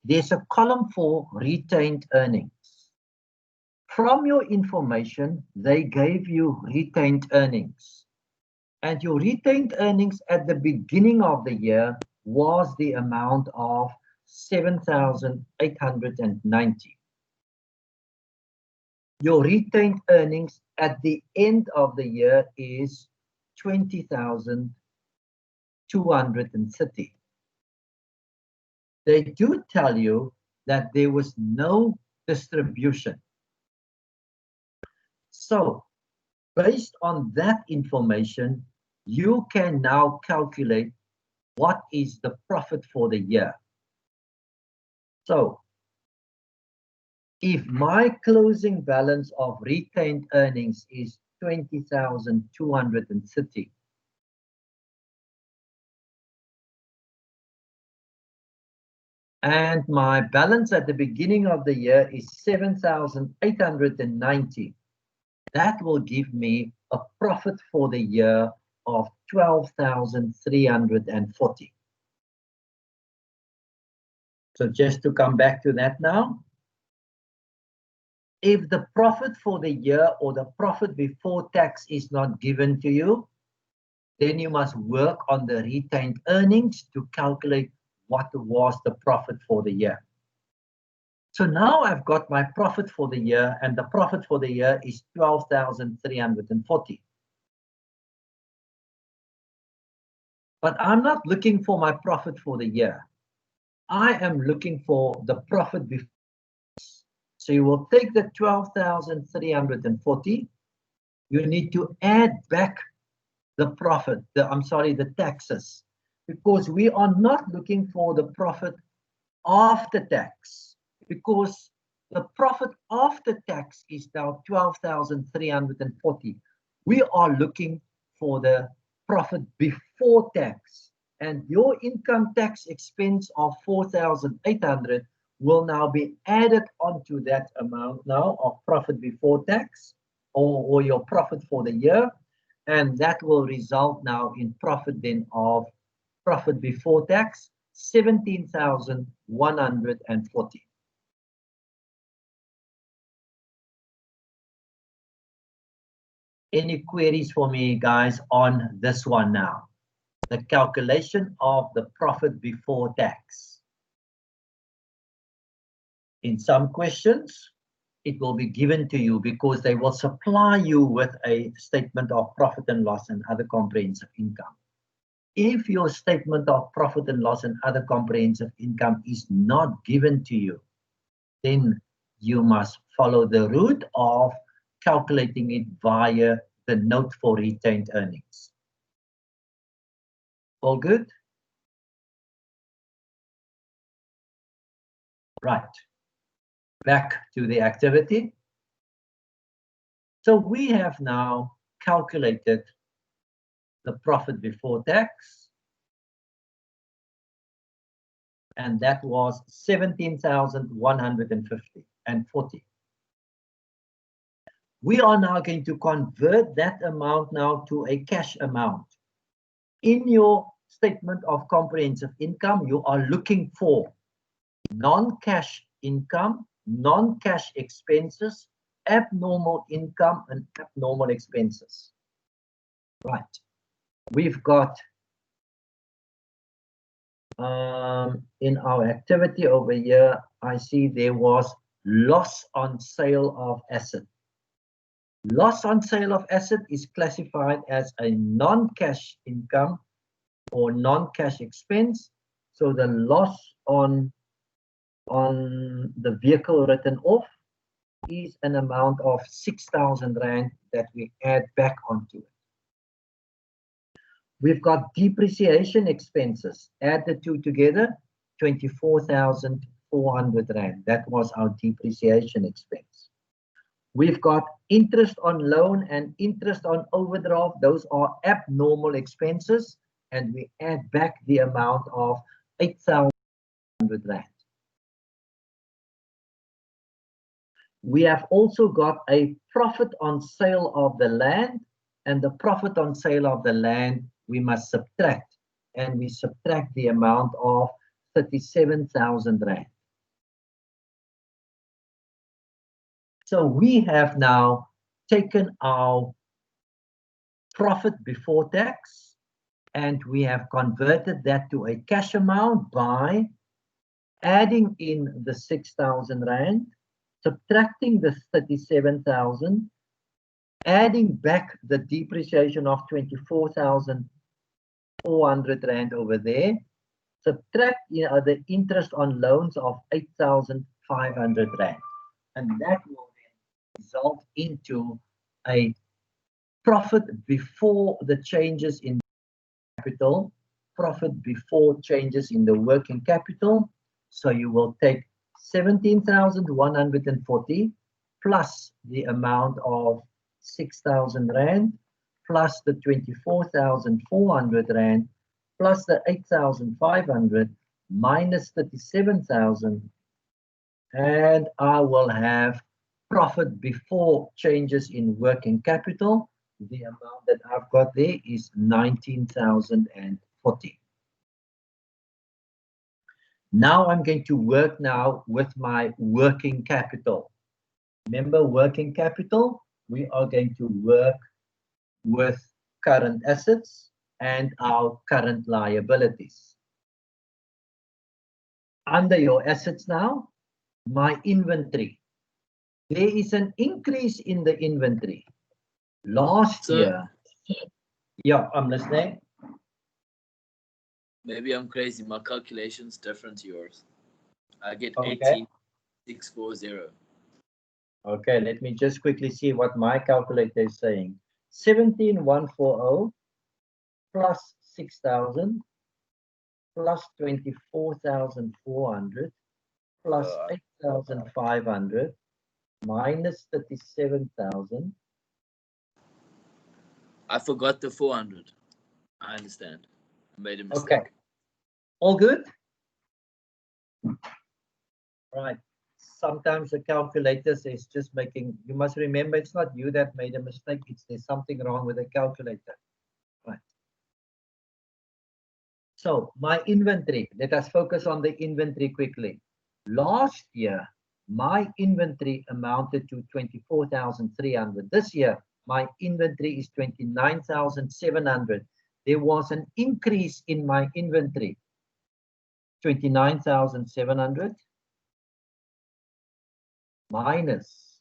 there's a column for retained earnings. From your information, they gave you retained earnings. And your retained earnings at the beginning of the year was the amount of 7,890. Your retained earnings at the end of the year is 20,230. They do tell you that there was no distribution. So, based on that information, you can now calculate what is the profit for the year. So, if my closing balance of retained earnings is 20,230, and my balance at the beginning of the year is 7,890, that will give me a profit for the year of 12,340. So just to come back to that now, if the profit for the year or the profit before tax is not given to you, then you must work on the retained earnings to calculate what was the profit for the year. So now I've got my profit for the year, and the profit for the year is 12,340. But I'm not looking for my profit for the year. I am looking for the profit before. So you will take the 12,340. You need to add back the profit, the taxes, because we are not looking for the profit after tax, because the profit after tax is now 12,340. We are looking for the profit before tax, and your income tax expense of 4,800 will now be added onto that amount now of profit before tax, or your profit for the year, and that will result now in profit then of profit before tax 17,140. Any queries for me, guys, on this one now? The calculation of the profit before tax. In some questions, it will be given to you because they will supply you with a statement of profit and loss and other comprehensive income. If your statement of profit and loss and other comprehensive income is not given to you, then you must follow the route of calculating it via the note for retained earnings. All good? Right. Back to the activity. So we have now calculated the profit before tax, and that was 17,150 and 40. We are now going to convert that amount now to a cash amount. In your statement of comprehensive income, you are looking for non-cash income, non-cash expenses, abnormal income, and abnormal expenses. Right. We've got in our activity over here, I see there was loss on sale of asset. Loss on sale of asset is classified as a non-cash income or non-cash expense. So the loss on the vehicle written off is an amount of 6,000 Rand that we add back onto it. We've got depreciation expenses. Add the two together, 24,400 Rand. That was our depreciation expense. We've got interest on loan and interest on overdraft. Those are abnormal expenses, and we add back the amount of 8,000 Rand. We have also got a profit on sale of the land, and the profit on sale of the land we must subtract, and we subtract the amount of 37,000 Rand. So we have now taken our profit before tax and we have converted that to a cash amount by adding in the 6,000 Rand, subtracting the 37,000, adding back the depreciation of 24,400 Rand over there, subtract the interest on loans of 8,500 Rand. And that will then result into a profit before the changes in capital, profit before changes in the working capital. So you will take 17,140 plus the amount of 6,000 Rand plus the 24,400 Rand plus the 8,500 minus 37,000, and I will have profit before changes in working capital. The amount that I've got there is 19,040. Now I'm going to work now with my working capital. Remember, working capital, we are going to work with current assets and our current liabilities. Under your assets now, my inventory. There is an increase in the inventory. Last year, yeah, I'm listening. Maybe I'm crazy. My calculation's different to yours. I get Okay. 18,640. Okay, let me just quickly see what my calculator is saying. 17,140 plus 6,000 plus 24,400 plus 8,500 minus 37,000. I forgot the 400. I understand. I made a mistake. Okay. All good? Right. Sometimes the calculator is just making, you must remember it's not you that made a mistake, it's there's something wrong with the calculator. Right. So my inventory, let us focus on the inventory quickly. Last year, my inventory amounted to 24,300. This year, my inventory is 29,700. There was an increase in my inventory, 29,700 minus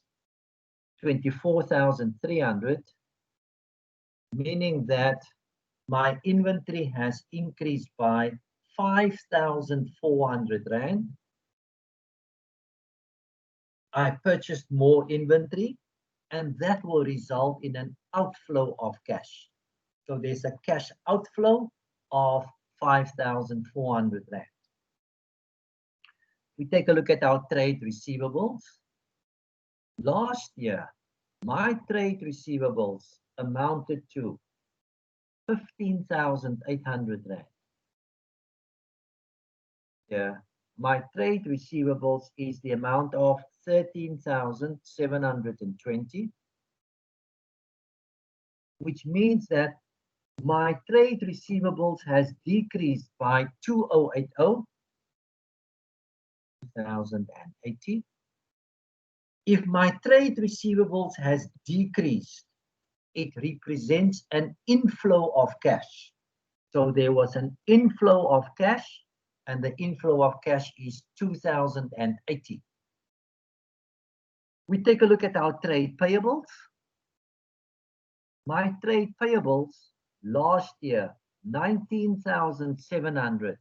24,300, meaning that my inventory has increased by 5,400 Rand. I purchased more inventory, and that will result in an outflow of cash. So there's a cash outflow of 5,400 Rand. We take a look at our trade receivables. Last year, my trade receivables amounted to 15,800 Rand. Yeah, my trade receivables is the amount of 13,720, which means that my trade receivables has decreased by 2080. If my trade receivables has decreased, it represents an inflow of cash. So there was an inflow of cash, and the inflow of cash is 2080. We take a look at our trade payables. My trade payables last year, 19,700.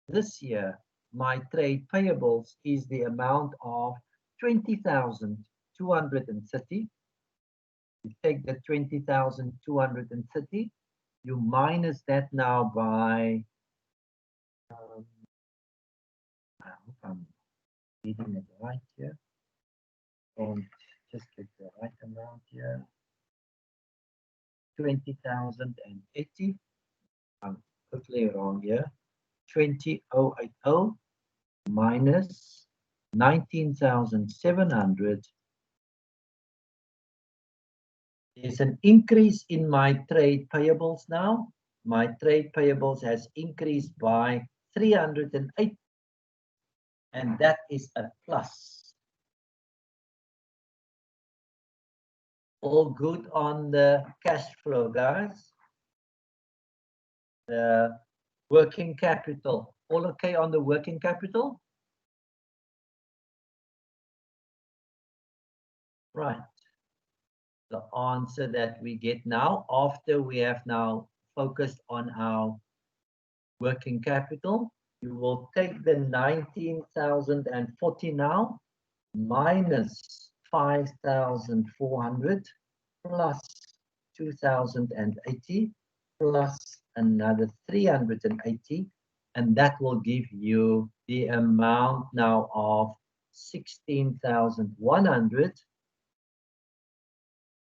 This year, my trade payables is the amount of 20,230. You take the 20,230, you minus that now by, I hope I'm reading it right here. And just get the right amount here. 20,080. I'm quickly wrong here. 20,080 minus 19,700 is an increase in my trade payables now. My trade payables has increased by 308, and that is a plus. All good on the cash flow, guys. The working capital, all okay on the working capital? Right. The answer that we get now, after we have now focused on our working capital, you will take the 19,040 now minus 5,400 plus 2,080 plus another 380, and that will give you the amount now of 16,100.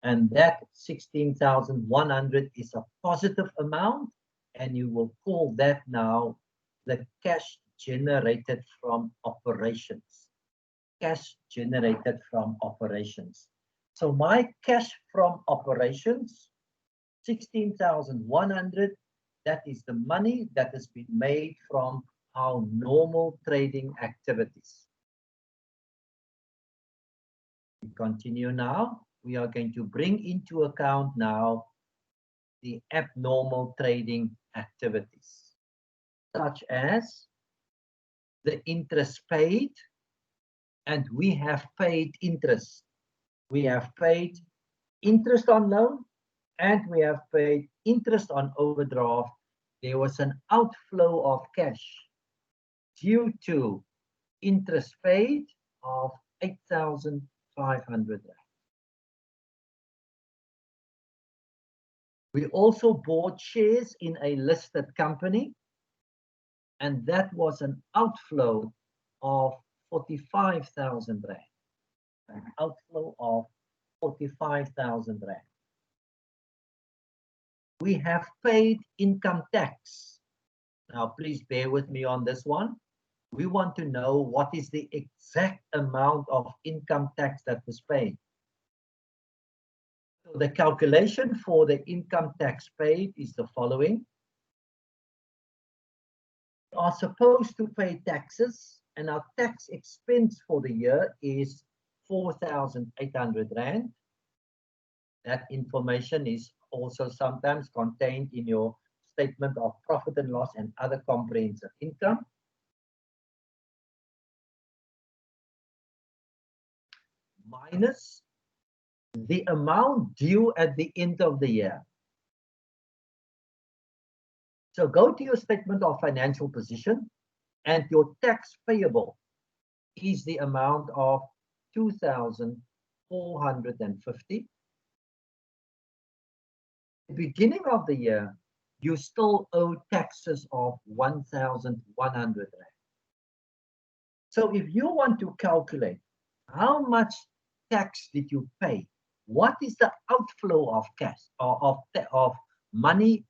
And that 16,100 is a positive amount, and you will call that now the cash generated from operations. Cash generated from operations. So my cash from operations, 16,100, that is the money that has been made from our normal trading activities. We continue now. We are going to bring into account now the abnormal trading activities, such as the interest paid, and we have paid interest. We have paid interest on loan, and we have paid interest on overdraft. There was an outflow of cash due to interest paid of 8,500. We also bought shares in a listed company, and that was an outflow of 45,000 Rand. An outflow of 45,000 Rand. We have paid income tax. Now, please bear with me on this one. We want to know what is the exact amount of income tax that was paid. So the calculation for the income tax paid is the following. We are supposed to pay taxes, and our tax expense for the year is 4,800 Rand. That information is also sometimes contained in your statement of profit and loss and other comprehensive income. Minus the amount due at the end of the year. So go to your statement of financial position, and your tax payable is the amount of 2,450. At the beginning of the year, you still owe taxes of 1,100 Rand. So if you want to calculate how much tax did you pay, what is the outflow of cash or of money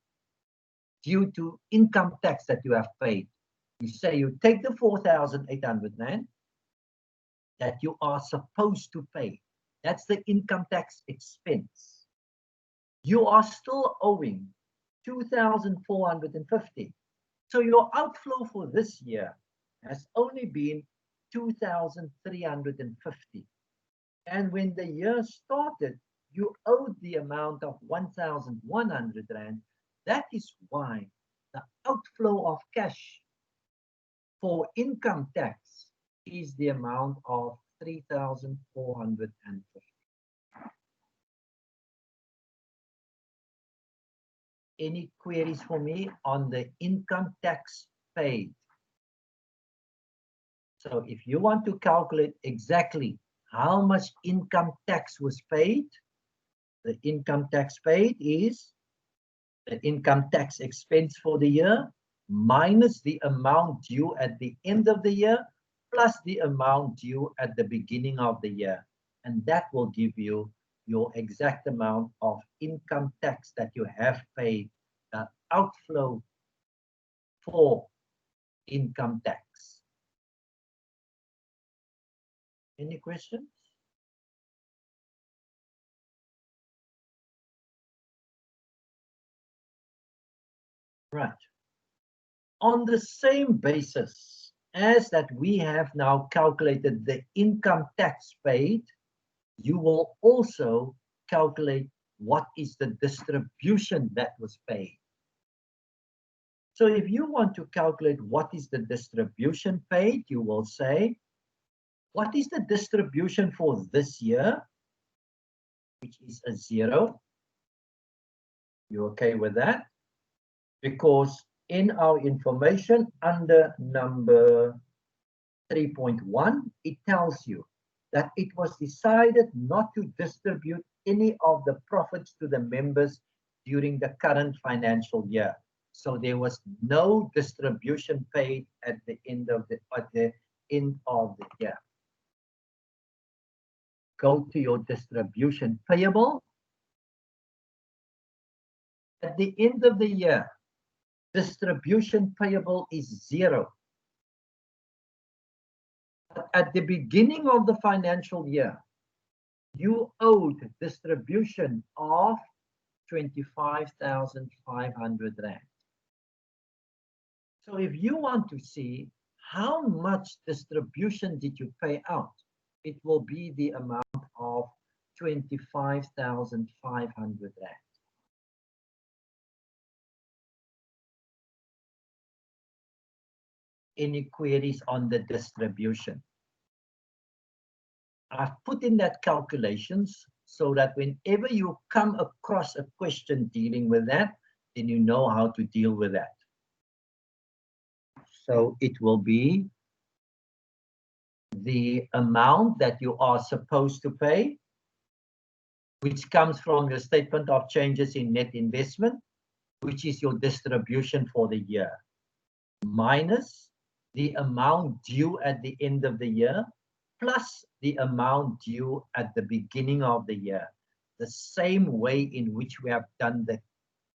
due to income tax that you have paid, you say you take the 4,800 Rand that you are supposed to pay. That's the income tax expense. You are still owing 2,450. So your outflow for this year has only been 2,350. And when the year started, you owed the amount of 1,100 Rand. That is why the outflow of cash for income tax is the amount of 3,450. Any queries for me on the income tax paid? So if you want to calculate exactly how much income tax was paid, the income tax paid is the income tax expense for the year minus the amount due at the end of the year plus the amount due at the beginning of the year. And that will give you your exact amount of income tax that you have paid, the outflow for income tax. Any questions? Right. On the same basis as that we have now calculated the income tax paid, you will also calculate what is the distribution that was paid. So if you want to calculate what is the distribution paid, you will say, what is the distribution for this year, which is a 0. You okay with that? Because in our information under number 3.1, it tells you that it was decided not to distribute any of the profits to the members during the current financial year. So there was no distribution paid at the end of the year. Go to your distribution payable. At the end of the year, distribution payable is 0. But at the beginning of the financial year, you owed distribution of 25,500 Rand. So if you want to see how much distribution did you pay out, it will be the amount of 25,500 Rand. Any queries on the distribution? I've put in that calculations so that whenever you come across a question dealing with that, then you know how to deal with that. So it will be the amount that you are supposed to pay, which comes from your statement of changes in net investment, which is your distribution for the year, minus the amount due at the end of the year, plus the amount due at the beginning of the year, the same way in which we have done the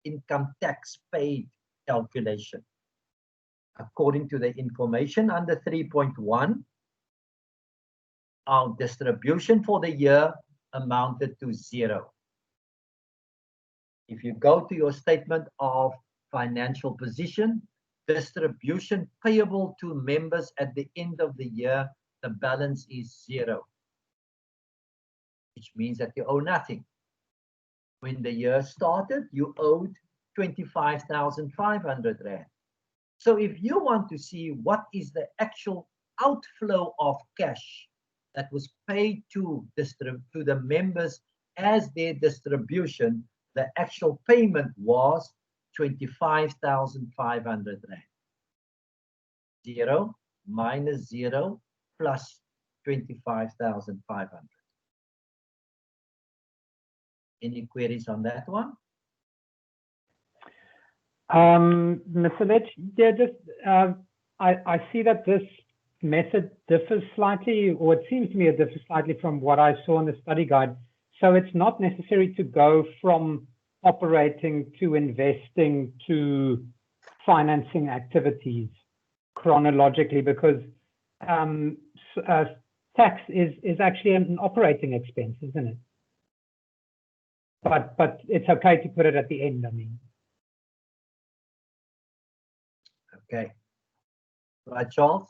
income tax paid calculation. According to the information under 3.1, our distribution for the year amounted to 0. If you go to your statement of financial position, distribution payable to members at the end of the year, the balance is 0, which means that you owe nothing. When the year started, you owed 25,500 Rand. So if you want to see what is the actual outflow of cash that was paid to the members as their distribution, the actual payment was 25,500 Rand. 0 minus 0 plus 25,500. Any queries on that one? Mr. Lech, yeah, just I see that this method differs slightly, or it seems to me it differs slightly from what I saw in the study guide. So it's not necessary to go from operating to investing to financing activities chronologically, because tax is actually an operating expense, isn't it? But it's okay to put it at the end, I mean. Okay. Right, Charles?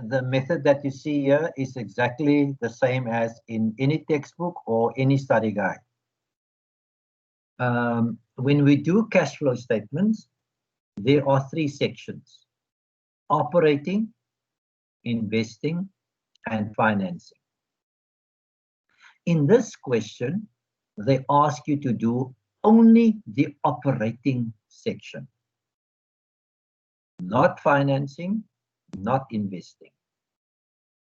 The method that you see here is exactly the same as in any textbook or any study guide. When we do cash flow statements, there are 3 sections: operating, investing, and financing. In this question, they ask you to do only the operating section, not financing, not investing.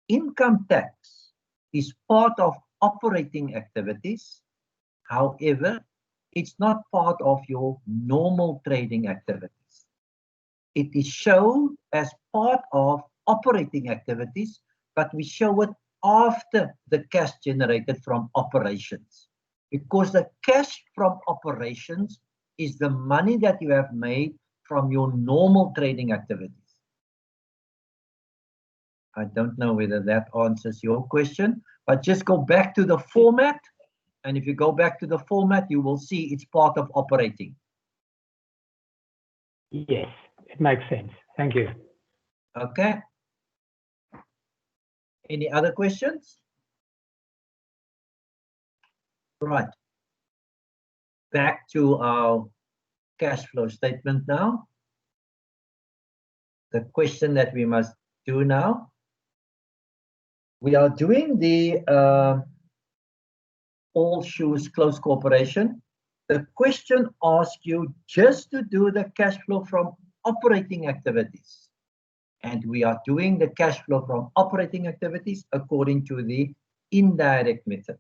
Income tax is part of operating activities. However, it's not part of your normal trading activities. It is shown as part of operating activities, but we show it after the cash generated from operations, because the cash from operations is the money that you have made from your normal trading activities. I don't know whether that answers your question, but just go back to the format. And if you go back to the format, you will see it's part of operating. Yes, it makes sense. Thank you. Okay. Any other questions? Right. Back to our cash flow statement now. The question that we must do now. We are doing the all shoes close corporation. The question asks you just to do the cash flow from operating activities. And we are doing the cash flow from operating activities according to the indirect method.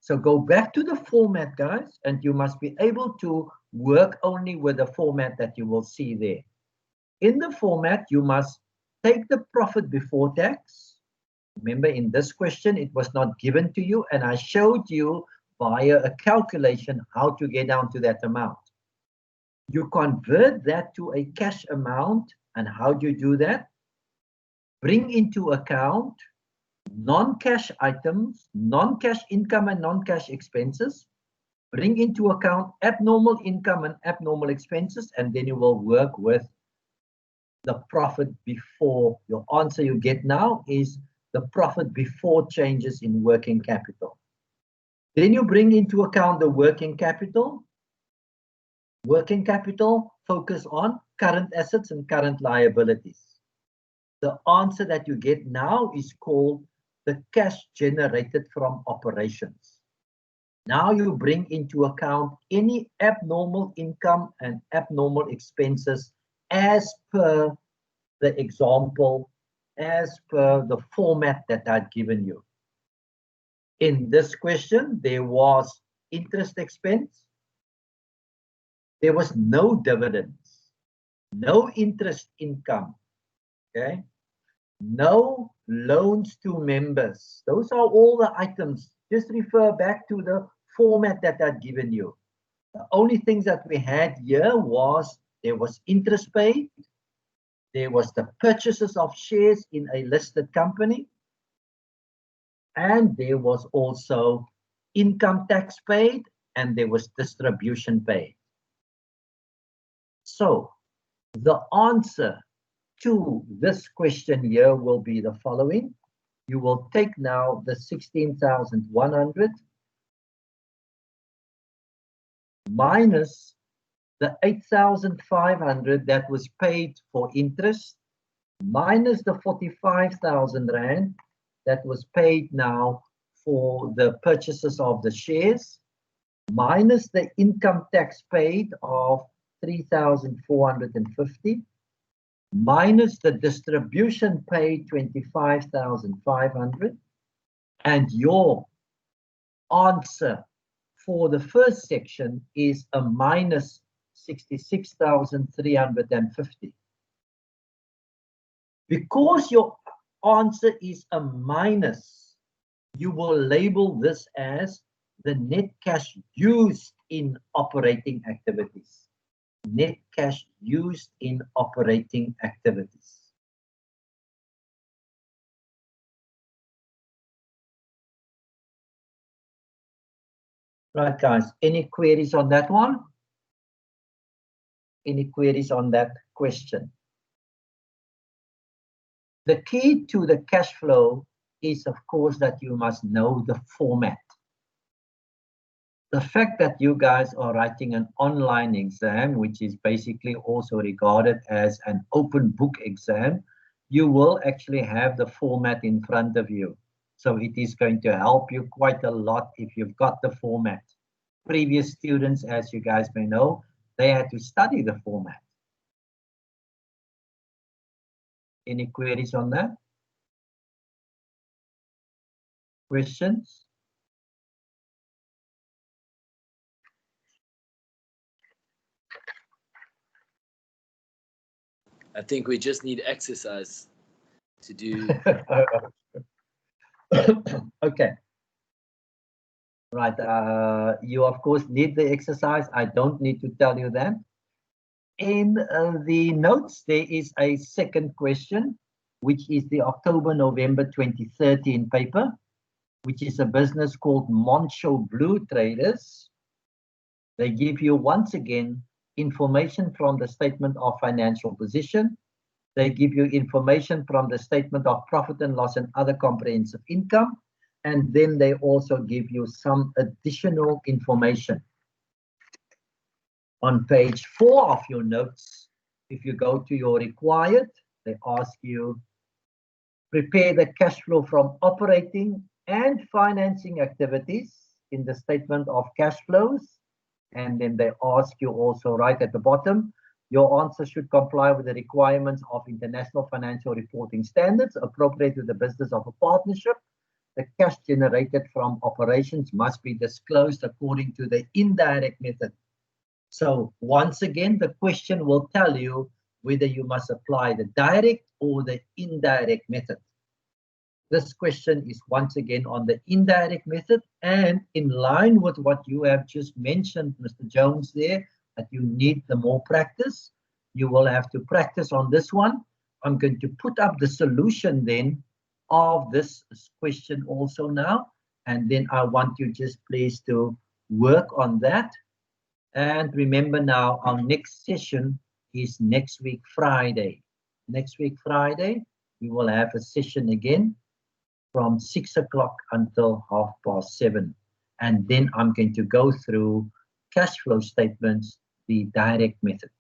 So go back to the format, guys, and you must be able to work only with the format that you will see there. In the format, you must take the profit before tax. Remember, in this question, it was not given to you, and I showed you via a calculation how to get down to that amount. You convert that to a cash amount, and how do you do that? Bring into account non-cash items, non-cash income and non-cash expenses. Bring into account abnormal income and abnormal expenses, and then you will work with the profit before. Your answer you get now is the profit before changes in working capital. Then you bring into account the working capital. Working capital focus on current assets and current liabilities. The answer that you get now is called the cash generated from operations. Now you bring into account any abnormal income and abnormal expenses as per the example, as per the format that I've given you. In this question, there was interest expense. There was no dividends, no interest income, okay? No loans to members. Those are all the items. Just refer back to the format that I've given you. The only things that we had here was there was interest paid, there was the purchases of shares in a listed company, and there was also income tax paid, and there was distribution paid. So the answer to this question here will be the following. You will take now the 16,100 minus the 8,500 that was paid for interest, minus the 45,000 Rand that was paid now for the purchases of the shares, minus the income tax paid of 3,450, minus the distribution paid 25,500, and your answer for the first section is a minus 66,350. Because your answer is a minus, you will label this as the net cash used in operating activities. Net cash used in operating activities. Right, guys, any queries on that one? Any queries on that question? The key to the cash flow is, of course, that you must know the format. The fact that you guys are writing an online exam, which is basically also regarded as an open book exam, you will actually have the format in front of you. So it is going to help you quite a lot if you've got the format. Previous students, as you guys may know, they had to study the format. Any queries on that? Questions? I think we just need exercise to do. Okay. Right. You, of course, need the exercise. I don't need to tell you that. In the notes, there is a second question, which is the October-November 2013 paper, which is a business called Moncho Blue Traders. They give you, once again, information from the statement of financial position. They give you information from the statement of profit and loss and other comprehensive income. And then they also give you some additional information. On page 4 of your notes, if you go to your required, they ask you, prepare the cash flow from operating and financing activities in the statement of cash flows. And then they ask you also right at the bottom, your answer should comply with the requirements of international financial reporting standards appropriate to the business of a partnership. The cash generated from operations must be disclosed according to the indirect method. So once again, the question will tell you whether you must apply the direct or the indirect method. This question is once again on the indirect method, and in line with what you have just mentioned, Mr. Jones, there, that you need the more practice. You will have to practice on this one. I'm going to put up the solution then of this question also now, and then I want you just please to work on that. And remember now, our next session is next week, Friday. Next week, Friday, we will have a session again from 6 o'clock until 7:30. And then I'm going to go through cash flow statements, the direct method.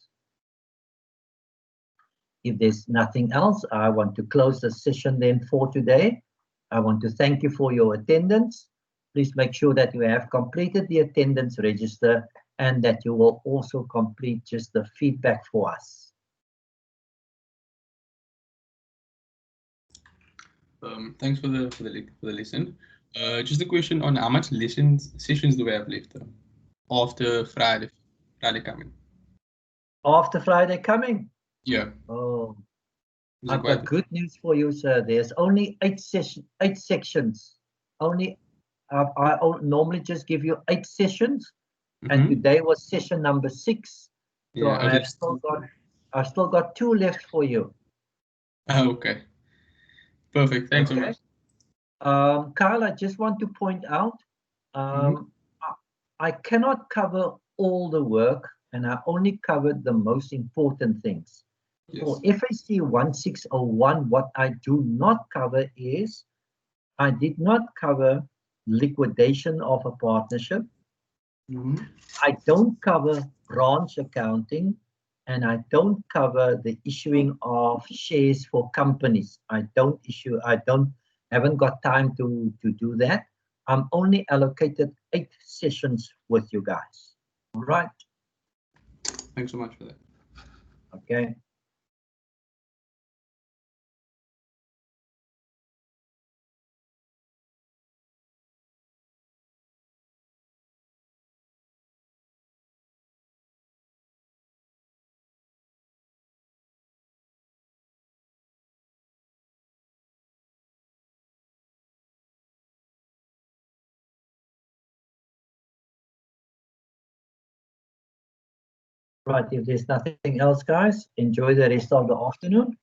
If there's nothing else, I want to close the session then for today. I want to thank you for your attendance. Please make sure that you have completed the attendance register and that you will also complete just the feedback for us. Thanks for the lesson. Just a question on how much sessions do we have left after Friday coming? After Friday coming? Yeah. Oh, I've got good news for you, sir. There's only 8 sections. Only I normally just give you 8 sessions, and today was session number 6. So yeah, I've still got 2 left for you. Okay. Perfect. Thanks so much. Kyle, I just want to point out, I cannot cover all the work, and I only covered the most important things. Yes. For FAC 1601, what I do not cover is, I did not cover liquidation of a partnership. I don't cover branch accounting, and I don't cover the issuing of shares for companies. Haven't got time to do that. I'm only allocated 8 sessions with you guys. All right. Thanks so much for that. Okay. Right, if there's nothing else, guys, enjoy the rest of the afternoon.